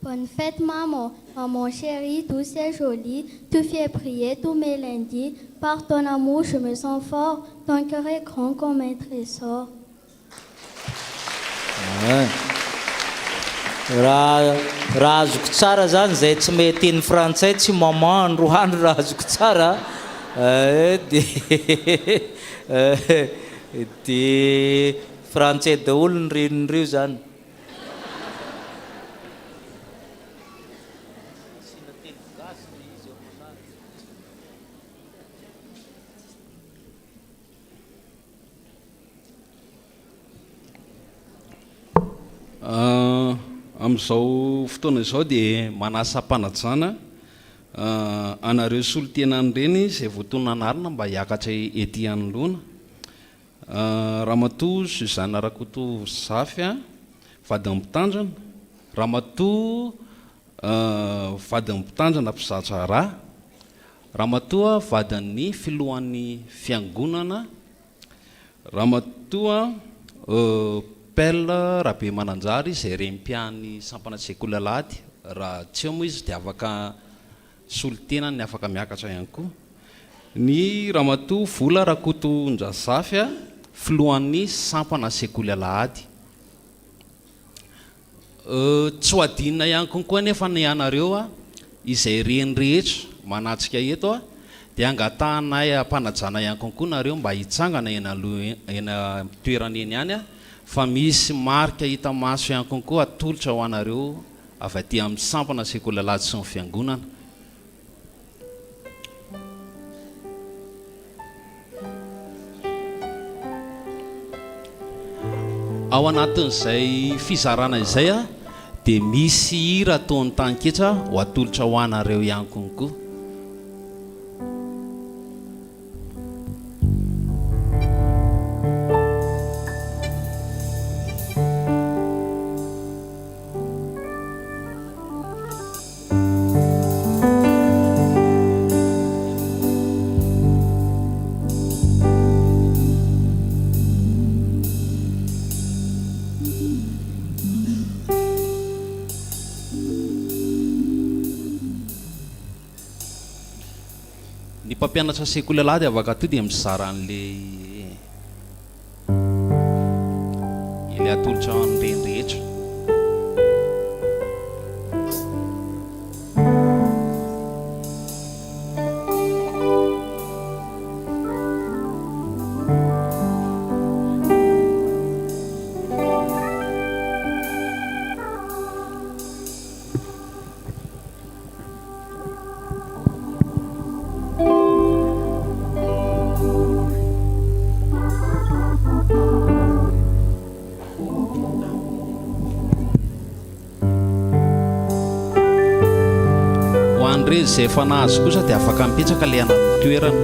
Bonne fête, maman. Maman chérie, douce et jolie, tu fais prier tous mes lundis. Par ton amour, je me sens fort. Ton cœur est grand comme un trésor. Raha azoko tsara zany zay tsy mety ny frantsay tsy maman andro andro raha azoko tsara dia frantsay daholo ny renin'ireo zany. Amin'izao fotoana izao dia manasa mpanajana anareo solitenany reny izay voatona anarina mba hiakatra ety anoloana. Ramatoa Suzana Rakoto Zafy vadiny mpitandrina, Ramatoa vadiny mpitandrina mpizatsy rà, Ramatoa vadiny filohan'ny fiangonana, Ramatoa Pelle Rabe Mananjary izay rem-pian'ny sampana sekoly alahady, raha tsy eo moa izy dia afaka solitenany afaka miakatra ihany koa. Ny Ramatoa Vola Rakoto Ndrazafy filohan'ny sampana sekoly alahady. Tsy ho adinina ihany konkoa nefa ny anareo izay reny rehetra manatsika eto dia angatahanay mpanajana ihany konkoa nareo mba hitsangana eny toerana eny ihany fa misy marika hita maso ihany konkoa atolotra ho anareo avy aty amin'ny sampana sekoly alahady sy ny fiangonana. Ao anatin'izay fizarana izay dia misy hira ataon'ny tanketra ho atolotra ho anareo ihany konkoa. Mpampianatra sekoly alahady afaka to dia mizara an'ilay atolotra an'ireny rehetra. Izay efa nahazo kosa dia afaka mipetraka ilay anaty toerana.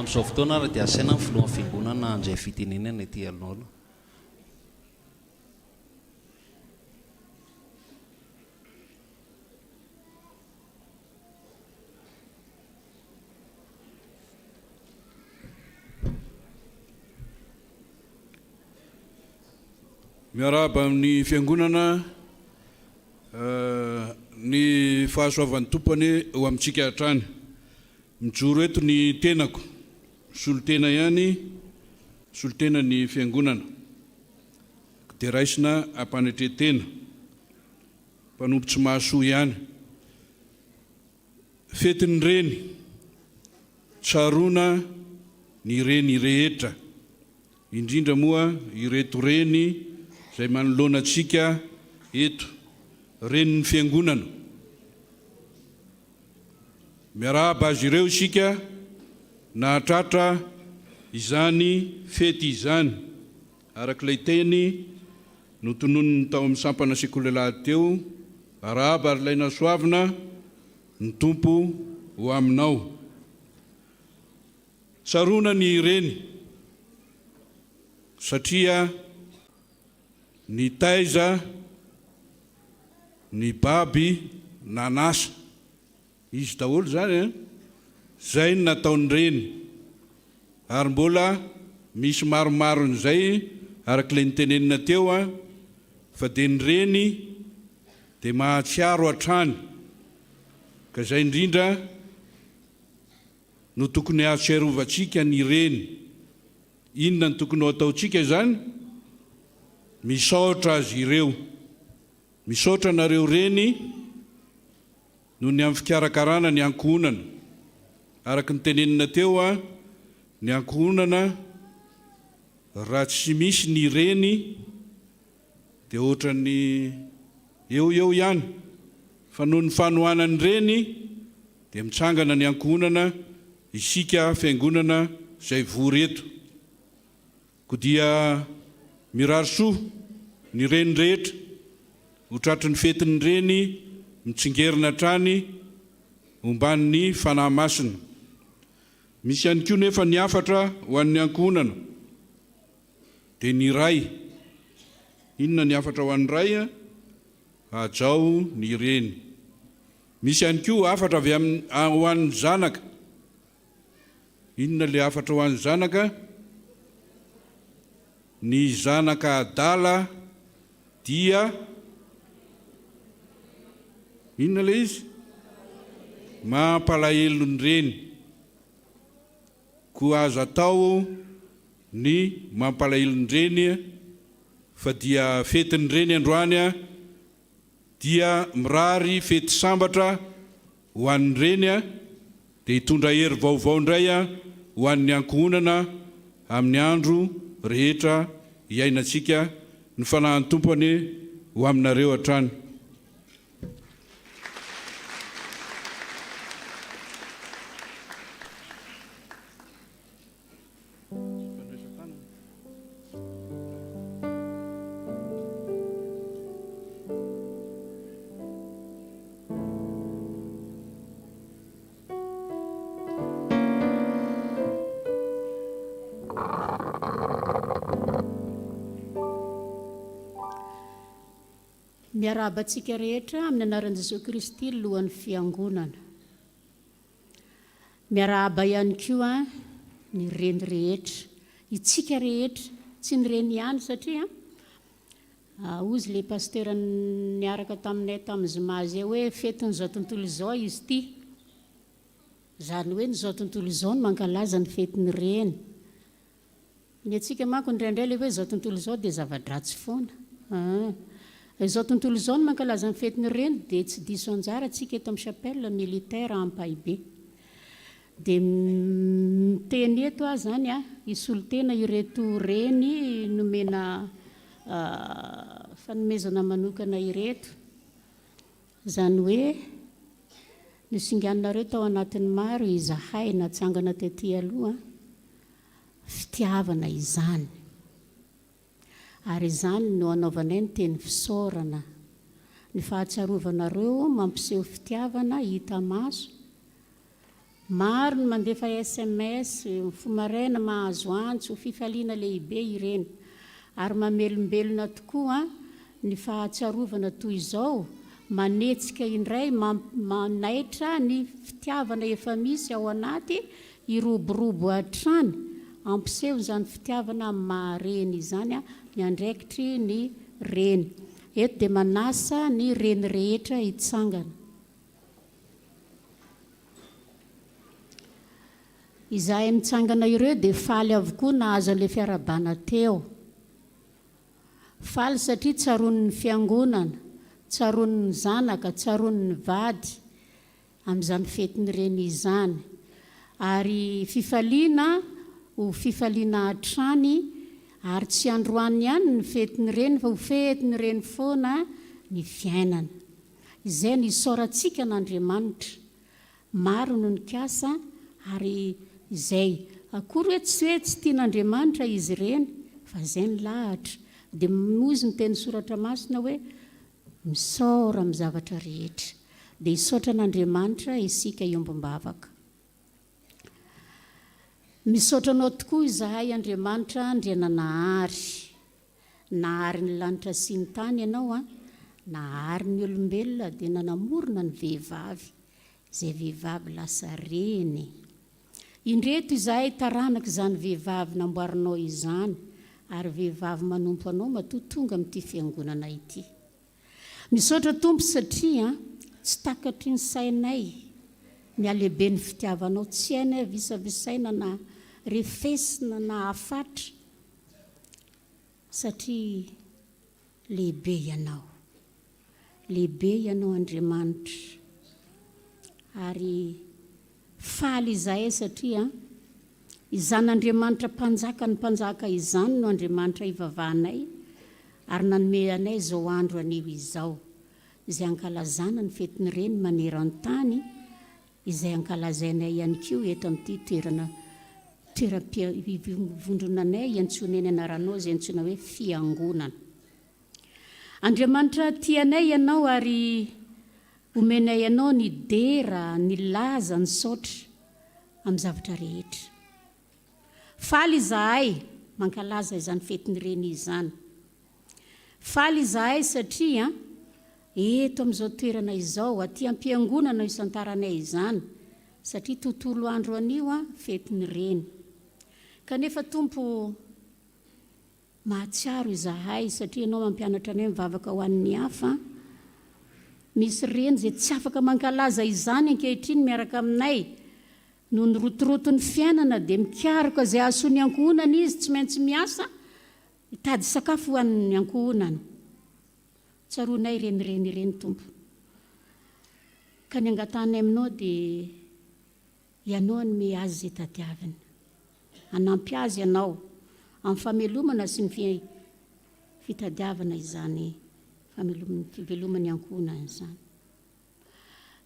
amin'izao fotoana raha dia asaina ny filohan'ny fiangonana andray fitenenana ety alonolo. Miarahaba amin'ny fiangonana ny fahasoavan'ny tompony ho amintsika hatrany. Mijoro eto ny tenako, solotena ihany, solotena ny fiangonana. Dia raisina ampanetretena, mpanompo tsy mahasoa ihany. Fetiny reny, tsaroana ny reny rehetra, indrindra moa ireto reny izay manoloana antsika eto, renin'ny fiangonana. Miarahaba azy ireo isika nahatratra izany fety izany, arak'ilay teny notononiny tao amin'ny sampana sekolelahady teo, arahaba ary ilay nasoavina ny tompo ho aminao. Tsaroana ny reny, satria ny taiza, ny baby nanasa, izy daholo zany zay ny nataony reny, ary mbola misy maromaro n'izay arak'ilay nitenenina teo fa dia ny reny dia mahatsiaro hatrany, ka zay indrindra no tokony ahatsiarovantsika ny reny. Inona ny tokony ho ataontsika zany? Misaotra azy ireo, misaotra nareo reny no ny amin'ny fikarakarana ny ankohonana. Araka ny tenenina teo ny ankohonana raha tsy misy ny reny dia ohatra ny eo ihany, fa noho ny fanohanany reny dia mitsangana ny ankohonana isika fiangonana izay vory eto. Ko dia mirarisoa ny reny rehetra, ho tratry ny fetiny reny mitsingerina trany homban'ny fanahy masina. Misy ihany koa nefa ny afatra ho an'ny ankohonana dia ny ray. Inona ny afatra ho an'ny ray? Hajao ny reny. Misy ihany koa afatra avy ho an'ny zanaka. Inona le afatra ho an'ny zanaka? Ny zanaka adala dia inona le izy? Mampalahelo ny reny. Koa azo atao ny mampalahelo ny reny, fa dia fetiny reny androany dia mirary fety sambatra ho an'ny reny, dia hitondra hery vaovao indray ho an'ny ankohonana amin'ny andro rehetra iainantsika. Ny fanahin'ny tompony ho aminareo hatrany. Miarabantsika rehetra amin'ny anaran'i Jesosy Kristy lohan'ny fiangonana. Miarahaba ihany koa ny reny rehetra, itsika rehetra, tsy ny reny ihany satria ozy le pasteur niaraka taminay tamin'ny Zimazy hoe fetin'izao tontolo izao izy ity. Zany hoe n'izao tontolo izao no mankalaza ny fetin'ny reny. Ny atsika manko indraindray le hoe izao tontolo izao dia zava-dratsy foana. Izao tontolo izao no mankalaza ny fetiny reny dia tsy diso anjara atsika eto amin'ny chapelle militaire Ampahibé. Dia miteny eto zany isolotena ireto reny nomena fanomezana manokana ireto. Zany hoe nisinganinareo tao anatin'ny maro izahay natsangana tetỳ aloha fitiavana izany. Ary izany no anaovanay ny teny fisaorana, ny fahatsiarovanareo mampiseho fitiavana hita maso maro ny mandefa SMS fomaraina mahazo antso fifaliana lehibe ireny ary mamelombelona tokoa ny fahatsarovana toy izao manetsika indray manaitra ny fitiavana efa misy ao anaty iroborobo hatrany ampiseho izany fitiavana mareny izany ny andraikitry ny reny eto dia manasa ny reny rehetra hitsangana. Izahay mitsangana ireo dia faly avokoa nahazo an'ilay fiarabana teo. Faly satria tsaron'ny fiangonana, tsaron'ny zanaka, tsaron'ny vady amin'izany fetiny reny izany. Ary fifaliana ho fifaliana hatrany ary tsy androany ihany ny fetiny reny fa ho fetiny reny foana ny fiainana. Izay ny isaorantsika n'Andriamanitra. Maro no nikasa ary izay akory hoe tsy tian'Andriamanitra izy ireny fa izay ny lahatra dia mozy ny teny soratra masina hoe misaora amin'ny zavatra rehetra dia hisaotra an'Andriamanitra isika iombom-bavaka. Misaotra anao tokoa izahay Andriamanitra andriana nahary ny lanitra sy ny tany ianao nahary ny olombelona dia nanamorona ny vehivavy izay vehivavy lasa reny. Indreto izahay taranaka izany vehivavy namboarinao izany ary vehivavy manompo anao matoa tonga amin'ity fiangonana ity. Misaotra Tompo satria tsy takatry ny sainay ny alehibe ny fitiavanao, tsy hainay visavisaina na refesina na hafatra satria lehibe ianao Andriamanitra. Ary faly izahay satria izan'Andriamanitra mpanjaka ny mpanjaka izany no Andriamanitra ivavahanay ary nanome anay izao andro anio izao izay ankalazana ny fetiny reny maneran-tany izay ankalazainay ihany koa eto amin'ity toeram-pivondronanay iantsoana eny anaranao izay antsoina hoe fiangonana. Andriamanitra tianay ianao ary omenay ianao ny dera, ny laza, ny saotra amin'ny zavatra rehetra. Faly izahay mankalaza izany fetiny reny izany. Faly izahay satria eto amin'izao toerana izao aty am-piangonana isantaranay izany satria tontolo andro anio fetiny reny. Kanefa Tompo mahatsiaro izahay satria ianao mampianatra anay mivavaka ho an'ny hafa. Misy reny izay tsy afaka mankalaza izany ankehitriny miaraka aminay no ny rotoroton'ny fiainana dia mikaroka izay ahasoany ankohonana izy tsy maintsy miasa hitady sakafo ho an'ny ankohonana. Tsaroanay ireny Tompo. Ka ny angatanay aminao dia ianao ny azy izay tadiavina. Anampy azy ianao amin'ny famelomana sy ny fitadiavana izany fivelomany ankohonana izany.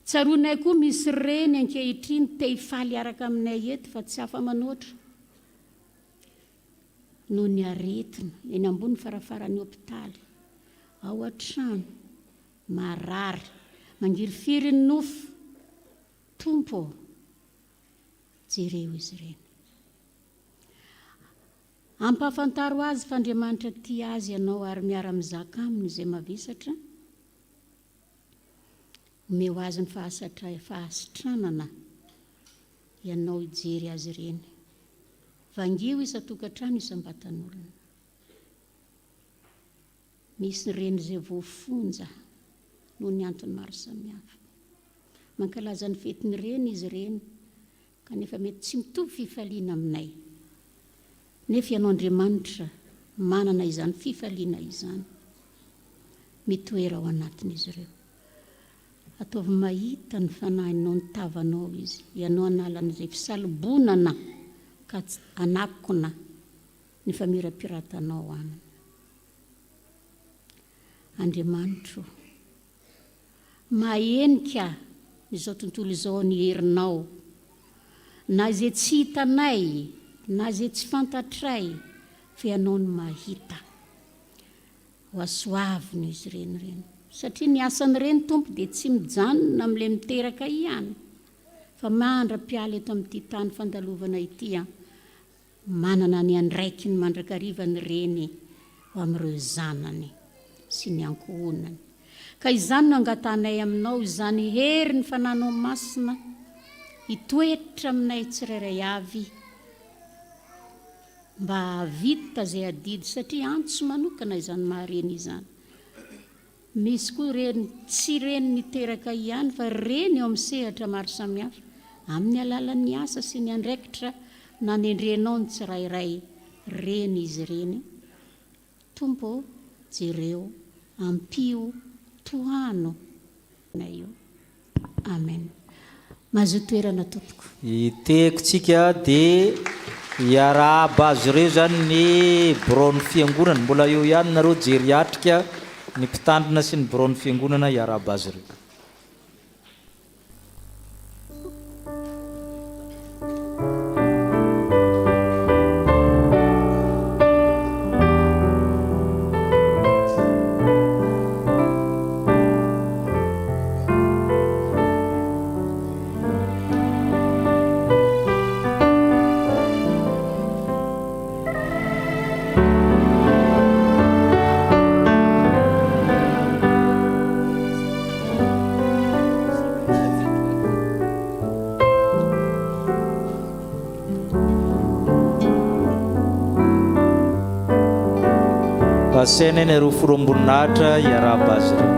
Tsaroanay koa misy reny ankehitriny te hifaly araka aminay eto fa tsy hafa manoatra noho ny aretina eny ambony farafaran'ny hôpitaly ao an-trano marary mangirifiry ny nofo. Tompo jereo izy ireny. Ampahafantaro azy fa Andriamanitra tia azy ianao ary miara-mizaka aminy izay mavesatra. Omeo azy ny fahasitranana ianao hijery azy ireny. Vangio isa-tokantrano isam-batan'olona. Misy reny izay voafonja noho ny antony maro samihafa. Mankalaza ny fetiny reny izy ireny kanefa mety tsy mitovy fifaliana aminay. Nefa ianao Andriamanitra manana izany fifaliana izany mitoera ao anatin'izy ireo. Ataovy mahita ny fanahinao, ny tavanao izy. Ianao analan'izay fisalobonana ka anakona ny famirapirantanao aminy. Andriamanitra, mahenika izao tontolo izao ny herinao. Na izay tsy hitanay, na izay tsy fantatray, fa ianao ny mahita. Ho asoaviny izy ireny. Satria ny asan'ireny Tompo dia tsy mijanona amin'ilay miteraka ihany fa mandra-piala eto amin'ity tany fandalovana ity manana ny andraiky ny mandrakarivany reny ho amin'ireo zanany sy ny ankohonany. Ka izany no angatanay aminao izany hery ny fananao masina hitoetra aminay tsirairay avy mba vita zay adidy satria antso manokana izany mahareny izany. Misy koa reny tsy reny niteraka ihany fa reny eo amin'ny sehatra maro samihafa amin'ny alalan'ny asa sy ny andraikitra na ny endrenao ny tsirairay reny izy reny. Tompo jereo ampio tohano na io. Amen. Mahazo toerana tompoko. Iteko tsika dia iarahaba azy ireo zany ny borony fiangonana. Mbola eo ihany nareo jery atrika ny mpitandrina sy ny borony fiangonana iarahaba azy ireo. Asena ny roforombonahitra iarahaba azy ireo.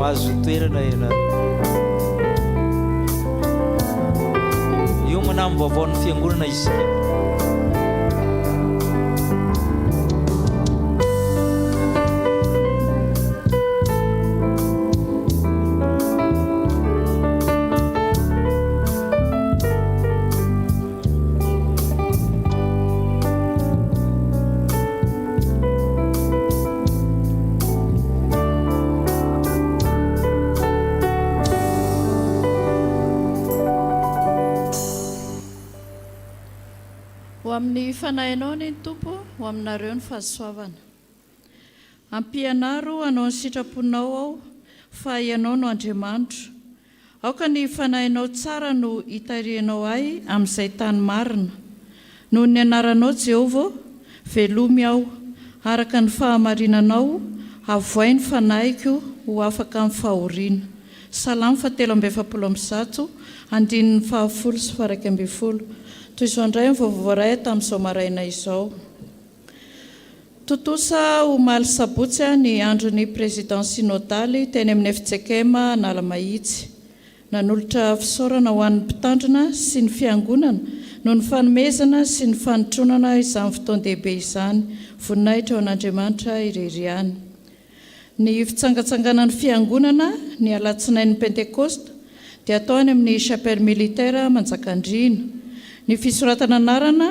Azo toerana ianareo. Io manamo vaovao ny fiangonana isika. Amin'ny fanahinao ny tompo ho aminareo ny fahasoavana. Ampianaro anao ny sitraponao ao fa ianao no Andriamanitra. Aoka ny fanahinao tsara no hitarianao ahy amin'izay tany marina. Noho ny anaranao Jehovah, velomy aho. Araka ny fahamarinanao, avoay ny fanahiko ho afaka amin'ny fahoriana. Salamo 7:7, andininy 10 sy 11. Toy izao indray ny vaovao iray tamin'izao maraina izao. totosa omaly sabotsy ny andron'ny président synodaly teny amin'ny efitsekema analamahitsy nanolotra fisaorana ho an'ny mpitandrina sy ny fiangonana no ny fanomezana sy ny fanotronana izany fotoan-dehibe izany voninahitra ao an'Andriamanitra ireriany. Ny fitsangatsanganan'ny fiangonana ny alatsinain'ny pentekosta dia atao any amin'ny chapelle militaire Manjakandriana. Ny fisoratana anarana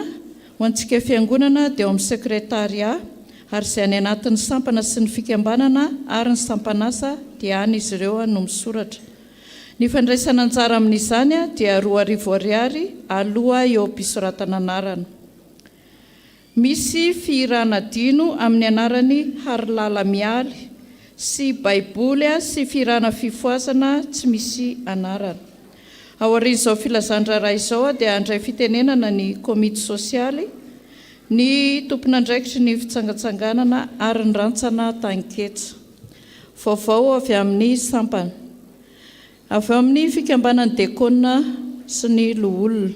ho antsika fiangonana dia ao amin'ny sekretariat ary izay any anatin'ny sampana sy ny fikambanana ary ny sampanasa dia any izy ireo no misoratra. Ny fandraisana anjara amin'izany dia 2,000 ariary aloha eo am-pisoratana anarana. Misy fihirana dino amin'ny anarany Harilala Mialy sy Baiboly sy fihirana fifoazana tsy misy anarana. Ao aorian'izao filazandrara izao dia andray fitenenana ny komity sosialy, ny tompon'andraikitry ny fitsangatsanganana ary ny rantsana tanketsa. Vaovao avy amin'ny sampana. Avy amin'ny fikambanan'ny dekona sy ny loholona.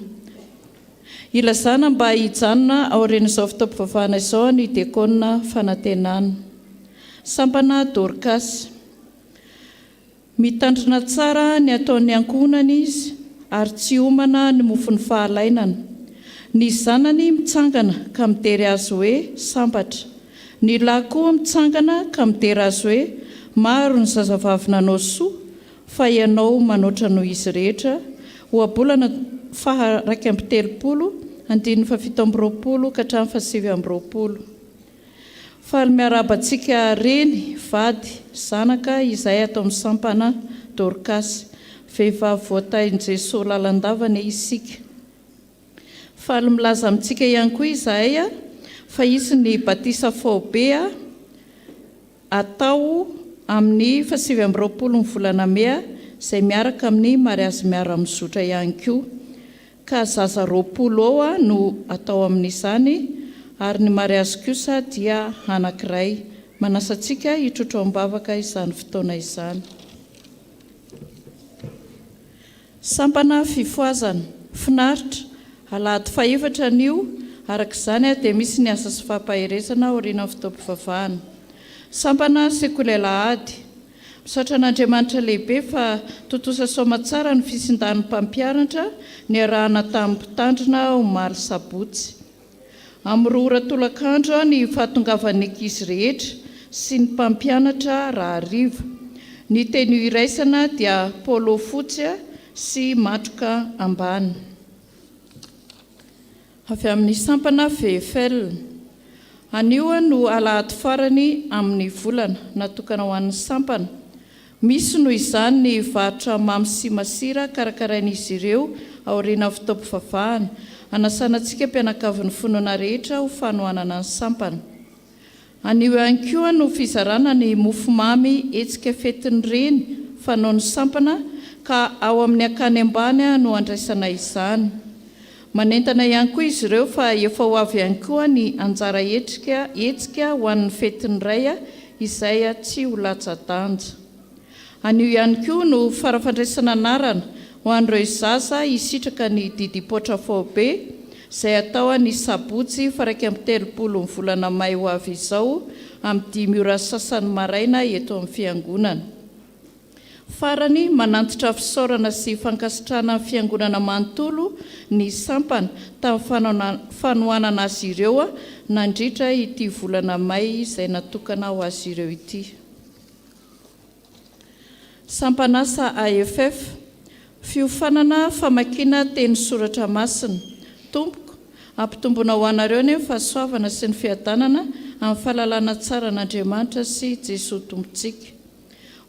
Ilazana mba hijanona ao aorian'izao fitaom-pivavahana izao ny dekona fanantenana. Sampana Dorcas. Mitandrina tsara ny ataon'ny ankohonana izy ary tsy homana ny mofon'ny fahalainana. Ny zanany mitsangana ka midery azy hoe sambatra. Ny lahy koa mitsangana ka midery azy hoe maro ny zazavavy nanao soa fa ianao manoatra noho izy rehetra. Ohabolana 230 andininy 720 ka hatramin'ny 720. Faly miarabantsika reny vady zanaka izay atao amin'ny sampana Dorcas, vehivavy voatain'i Jesosy lalandavana isika. Faly milaza amintsika ihany koa izahay fa izy ny batisa faobe atao amin'ny 720 volana Mea izay miaraka amin'ny mariazy miara-mizotra ihany koa. Ka zaza 20 ao no atao amin'izany ary ny mariazy kosa dia anankiray. Manasantsika hitrotro ambavaka izany fotoana izany. Sampana fifoazana finaritra alahady faefatra anio araka izany dia misy ny asa sy fampaherezana aoriana fitaom-pivavahana. Sampana sekoly alahady. Misaotra an'Andriamanitra lehibe fa totosa soma tsara ny fisindan'ny mpampianatra ny arahana tamin'ny mpitandrina omaly sabotsy. Amin'ny ora tolakandro ny fahatongavan'ny ankizy rehetra sy ny mpampianatra raha hariva. Ny teny iraisana dia polo fotsy sy matroka ambany. Avy amin'ny sampana VFL. Anio no alahady farany amin'ny volana natokana ho an'ny sampana. Misy noho izany ny varotra mamy sy masira karakarain'izy ireo aoriana fitaom-pivavahana. Anasanantsika mpianakavin'ny fonona rehetra ho fanohanana ny sampana. Anio ihany koa no fizarana ny mofomamy hetsika fetiny reny fanaon'ny sampana ka ao amin'ny akany ambany no andraisana izany. Manentana ihany koa izy ireo fa efa ho avy ihany koa ny anjara hetsika ho an'ny fetiny ray izay tsy ho latsa-danja. Anio ihany koa no farafandraisana anarana ho an'ireo zaza hisitraka ny didipotra faobe izay atao ny sabotsy 30 volana May ho avy izao amin'ny 5 ora sasany maraina eto amin'ny fiangonana. Farany manantitra fisaorana sy fankasitrana amin'ny fiangonana manontolo ny sampana tamin'ny fanohanana azy ireo nandritra ity volana May izay natokana ho azy ireo ity. Sampanasa AFF. Fiofanana famakiana teny soratra masina. Tompoko, ampitombona ho anareo ny fahasoavana sy ny fiadanana amin'ny fahalalana tsara an'Andriamanitra sy Jesosy tompontsika.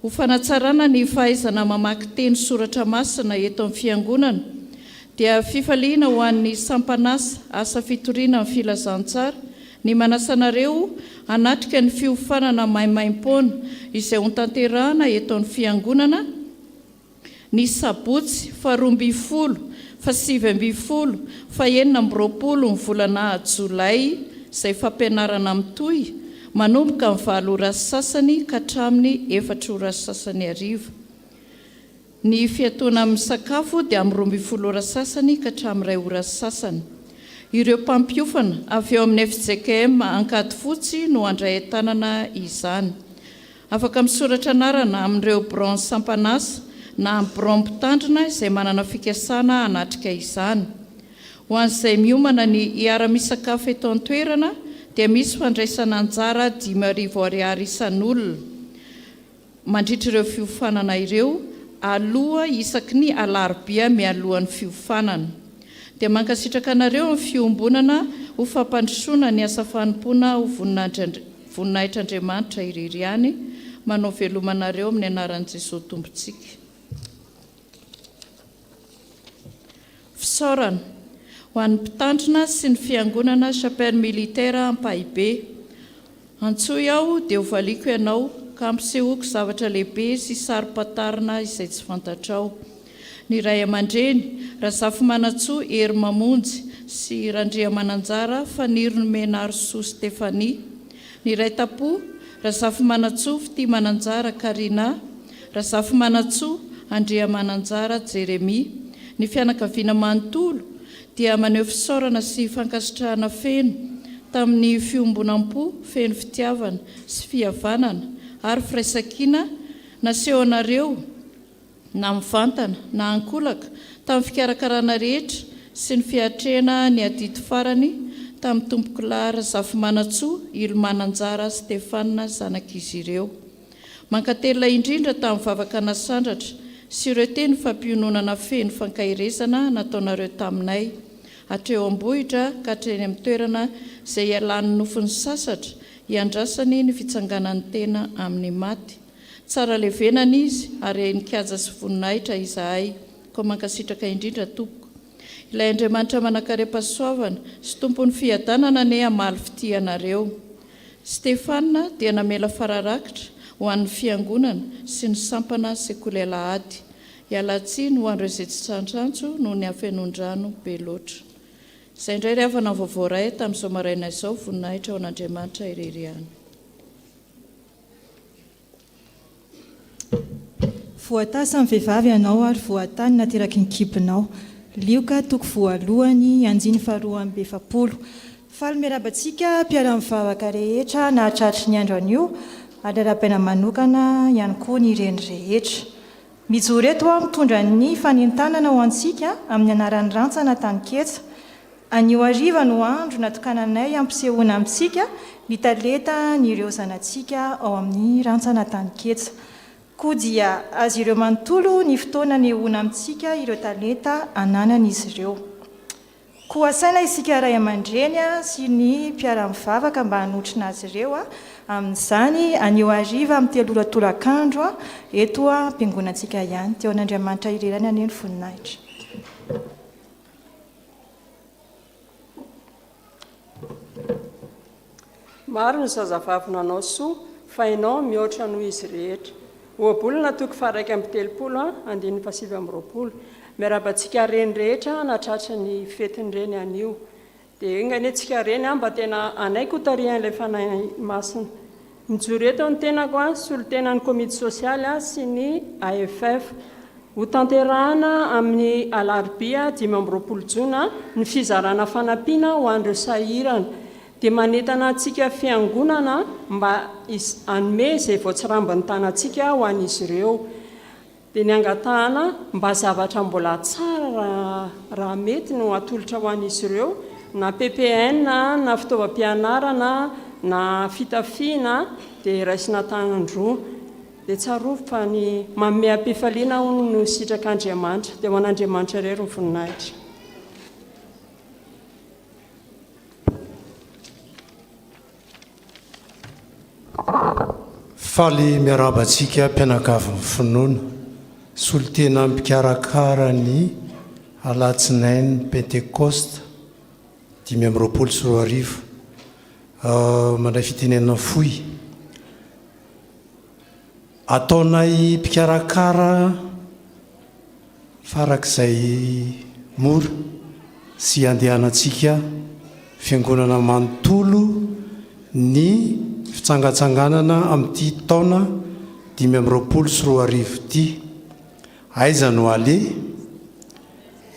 Ho fanatsarana ny fahaizana mamaky teny soratra masina eto amin'ny fiangonana dia fifaliana ho an'ny sampanasa asa fitoriana amin'ny filazantsara ny manasanareo anatrika ny fiofanana maimaim-poana izay ho tanterahana eto amin'ny fiangonana ny sabotsy 12 fa 7 fa 9 ny volana Jolay izay fampianarana amin'toy manomboka amin'ny 9 ora sasany ka hatramin'ny 4 ora sasany hariva. Ny fiatoana amin'ny sakafo dia amin'ny 12 ora sasany ka hatramin'ny 2 ora sasany. ireo mpampiofana avy eo amin'ny FJKM ankady fotsy no andray tanana izany. Afaka misoratra anarana amin'ireo bron sampanasa na bron mpitandrina izay manana fikasana anatrika izany. Ho an'izay miomana ny iara-misakafo eto an-toerana dia misy fandraisana anjara 5,000 ariary isan'olona mandritra ireo fiofanana ireo aloha isaky ny alarobia mialohan'ny fiofanana. Dia mankasitraka anareo amin'ny fiombonana ho fampandrosoana ny asa fanompoana ho voninahitran'Andriamanitra iririany. Manao velomanareo amin'ny anaran'i Jesosy tompontsika. Fisaorana ho an'ny mpitandrina sy ny fiangonana chapelle militaire Ampahibé. Antsoy aho dia ho valiko ianao ka ampisehoako zavatra lehibe sy sarim-patarina izay tsy fantatrao. Ny ray aman-dreny Razafy Manantsoa Hery Mamonjy sy Randria Mananjara Fanirony Menarosoa Stefanie. Ny ray tapo Razafy Manantsoa Fity Mananjara Karina, Razafy Manantsoa Andria Mananjara Jeremia. Ny fianakaviana manontolo dia maneho fisaorana sy fankasitrahana feno tamin'ny fiombonam-po, feno fitiavana sy fihavanana ary firaisankina naseho anareo na mivantana na ankolaka tamin'ny fikarakarana rehetra sy ny fiatrehana ny adito farany tamin'ny tompoko lahy Razafy Manantsoa Ilo Mananjara Stefana zanak'izy ireo. Mankatelina indrindra tamin'ny vavaka nasandratra sy ireo teny fampiononana feno fankahirezana nataonareo taminay hatreo ambohitra ka hatreny amin'ny toerana izay ialany nofon'ny sasatra hiandrasany ny fitsanganan'ny tena amin'ny maty. Tsara levenana izy ary nikaja sy voninahitra izahay, ko mankasitraka indrindra tompoko. Ilay Andriamanitra manankaream-pahasoavana sy tompon'ny fiadanana ne hamaly fitianareo. Stefana dia namela fararakitra ho an'ny fiangonana sy ny sampana sekoly alahady. Hialatsiny ho an'ireo izay tsy trantrantso noho ny hafenondrano be loatra. Izay indray ry havana vaovao iray tamin'izao maraina izao voninahitra ao an'Andriamanitra ireriany. Voatasa ny vehivavy ianao ary voatany nateraky ny kibinao. Lioka toko voalohany anjiny faharoa amby 70. Faly miarabantsika mpiara-mivavaka rehetra na hatratry ny andro anio ary rahabaina manokana ihany koa ny ireny rehetra. Mijoro eto aho mitondra ny fanintanana ho antsika amin'ny anaran'ny rantsana Taniketsa. Anio hariva no andro natokananay ampisehoana amintsika ny talenta ny ireo zanantsika ao amin'ny rantsana Taniketsa. Koa dia azy ireo manontolo ny fotoana ny hoana amintsika ireo talenta ananan'izy ireo. Koa asaina isika ray aman-dreny sy ny mpiara-mivavaka mba hanotrina azy ireo amin'izany anio hariva amin'ny 3 oratolakandro eto am-piangonantsika ihany. Teo an'Andriamanitra irerany aneny voninahitra. Maro ny zazavavy nanao soa fa ianao mihoatra noho izy rehetra. Ohabolana toko faraiky amby 30 andiny 720. Miarabantsika reny rehetra natratra ny fetiny reny anio. Dia inganetsika reny mba tena anaiko tarihan'ilay fanahy masina. Mijoro eto ny tenako solon-tenan'ny komity sosialy sy ny AFF. Ho tanterahana amin'ny alarobia 5 jona ny fizarana fanampiana ho an'ireo sahirana. Dia manentana antsika fiangonana mba anome izay voatsirambin'ny tanantsika ho an'izy ireo. Dia ny angatahana mba zavatra mbola tsara raha mety no atolotra ho an'izy ireo, na PPN na fitaovam-pianarana na fitafiana dia raisina tanandroa. Dia tsaroa fa ny manome am-pifaliana no sitrak'Andriamanitra. Dia ho an'Andriamanitra irery ny voninahitra. Faly miarabantsika mpianakavy finoana solotena mpikarakara ny alatsinainy Pentecoste 5 mandray fitenena fohy. Ataonay mpikarakara farak'izay mora sy andehanantsika fiangonana manontolo ny fitsangatsanganana amin'ity taona 5 ty. Aiza no ale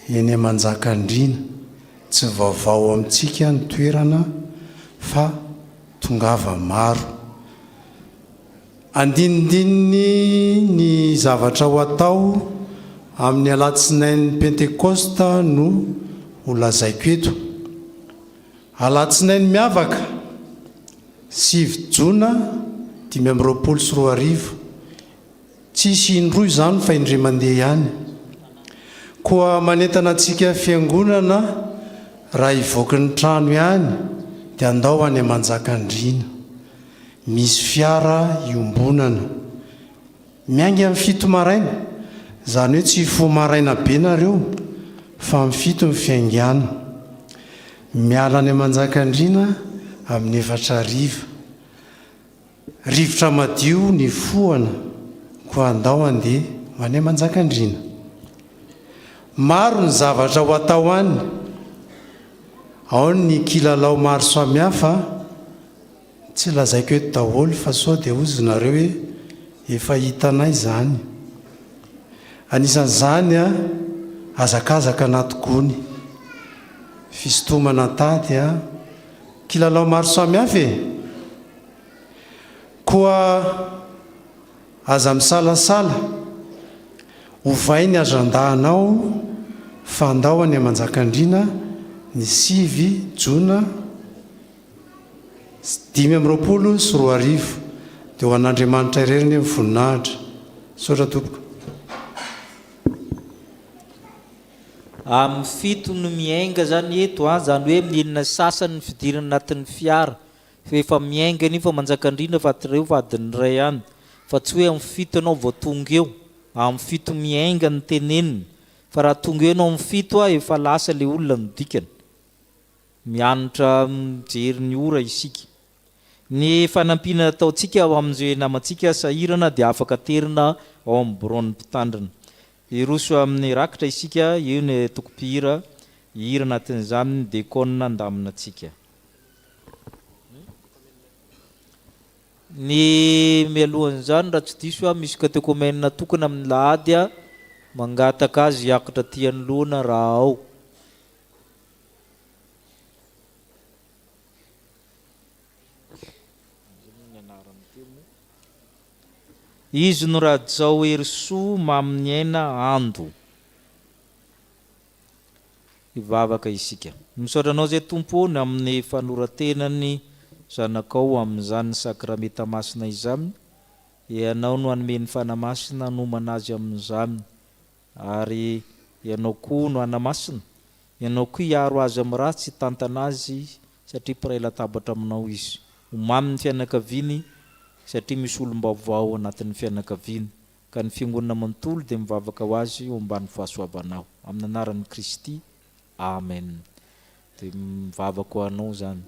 eny Manjakandriana tsy vaovao amintsika ny toerana fa tongava maro. Andinindininy ny zavatra ho atao amin'ny alatsinain'ny pentekosta no holazaiko eto. Alatsinainy miavaka 7 jona 2024 tsisy indroy izany fa indray mandeha ihany. Koa manentana antsika fiangonana raha hivoaka ny trano ihany dia andao any Manjakandriana. Misy fiara iombonana miangy amin'ny 7 maraina, izany hoe tsy fo maraina be nareo fa amin'ny 7 ny fiaingana. Miala any Manjakandriana amin'ny 4 rivotra madio ny foana koa andao andeha any Manjakandriana. Maro ny zavatra ho atao any, ao ny kilalao maro samihafa, tsy lazaiko eto daholo fa sao dia ozy nareo hoe efa hitanay izany. Anisan'izany azakazaka anaty gony, fisintomana tady kilalao maro samihafa koa aza misalasala hovainy azandahanao fa andao any Manjakandriana ny 7 jona 2024 dia ho an'Andriamanitra ireny amin'ny voninahitra. Saotra tompoko. Amin'ny 7 no miainga zany eto zany hoe mihinana sasany fidirana anatin'ny fiara fa efa miainga ny fa Manjakandriana fa atreo fa adiny ray ihany, fa tsy hoe amin'ny 7 anao vao tonga eo. Amin'ny 7 miainga ny teneniny, fa raha tonga eo anao amin'ny 7 efa lasa le olona ny dikany. Mianatra mijery ny ora isika. Ny fanampiana ataontsika ao amin'izay namantsika sahirana dia afaka terina ao amin'ny bureau-ny mpitandrina. Iroso amin'ny rakitra isika, io ny tokopihira hira anatin'izany ny dekona andamina antsika. Ny mialohan'izany raha tsy diso misy katekomena tokana amin'ny lahady mangataka azy hiakatra ty anoloana raha ao. Izy no rajao erisoa mamin'ny aina ando. Ivavaka isika. Misaotra anao zay tompo ny amin'ny fanoratenany zanakao amin'izany sakramenta masina izany. Ianao no anomen'ny fanamasina nomana azy amin'izany. Ary ianao koa no anamasina. Ianao koa hiaro azy amin'ny ratsy tantana azy satria mpiray latabatra aminao izy. Omamy ny fianakaviany satria misy olom-baovao anatin'ny fianakaviany. Ka ny fiangonana manontolo dia mivavaka ho azy eo ambany fahasoavanao. Amin'ny anaran'i Kristy. Amen. Dia mivavaka ho anao zany.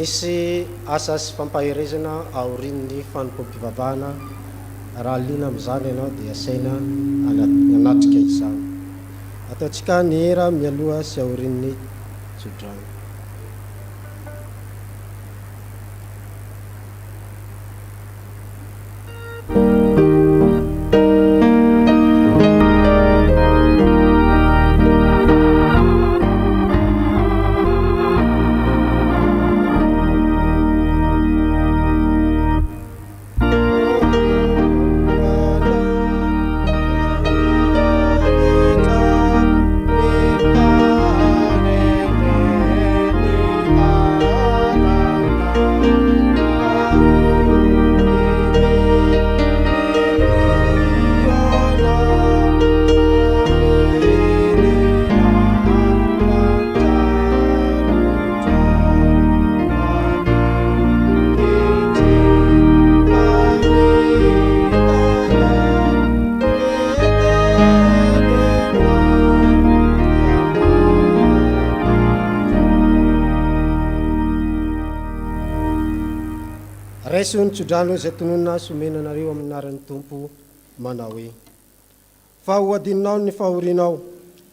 misy asa sy fampaherezana aorin'ny fanompom-pivavahana raha liana amin'izany ianao dia asaina anatrika izany. Ataontsika ny hera mialoha sy aorin'ny tsodrano. Raisy ny tsodrano izay tononona somenanareo amin'ny anaran'ny Tompo manao hoe: fa ho adininao ny fahorinao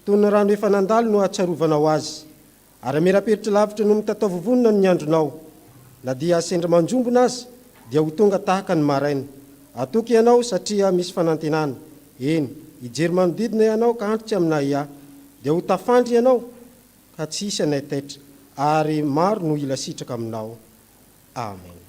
toy ny rano efa nandalo no atsarovanao azy, ary miraperitra lavitra no mitatao-vovonina ny andronao, na dia sendra manjombona azy dia ho tonga tahaka ny maraina. Atoky ianao satria misy fanantenana, eny ijery manodidina ianao ka antitra aminay ahy, dia ho tafandry ianao ka tsy hisy anay taitra, ary maro no ila sitraka aminao. Amen.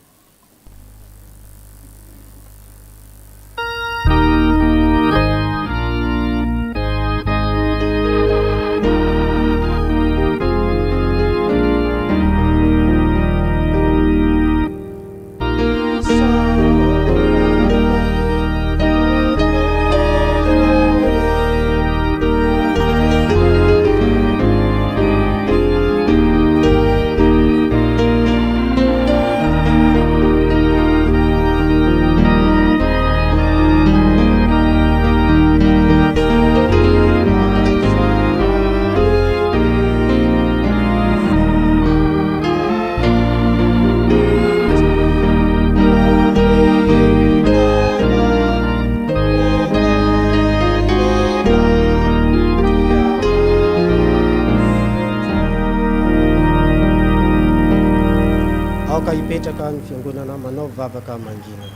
Ipetraka ny fiangonana manao vavaka mangina.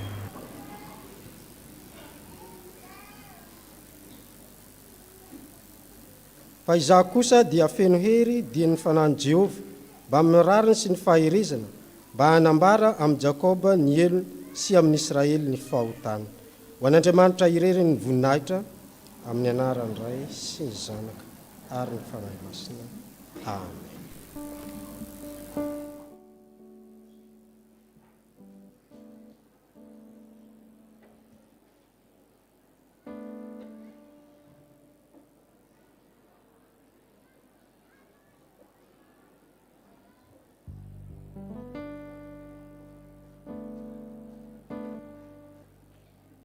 Fa izaho kosa dia feno hery dia ny fanahiny Jehova mba amin'ny rariny sy ny faherezana, mba hanambara amin'ny Jakoba ny elony sy amin'ny Israely ny fahotana. Ho an'Andriamanitra irery ny voninahitra amin'ny anarany Ray sy ny Zanaka ary ny fanahy masina. Amen.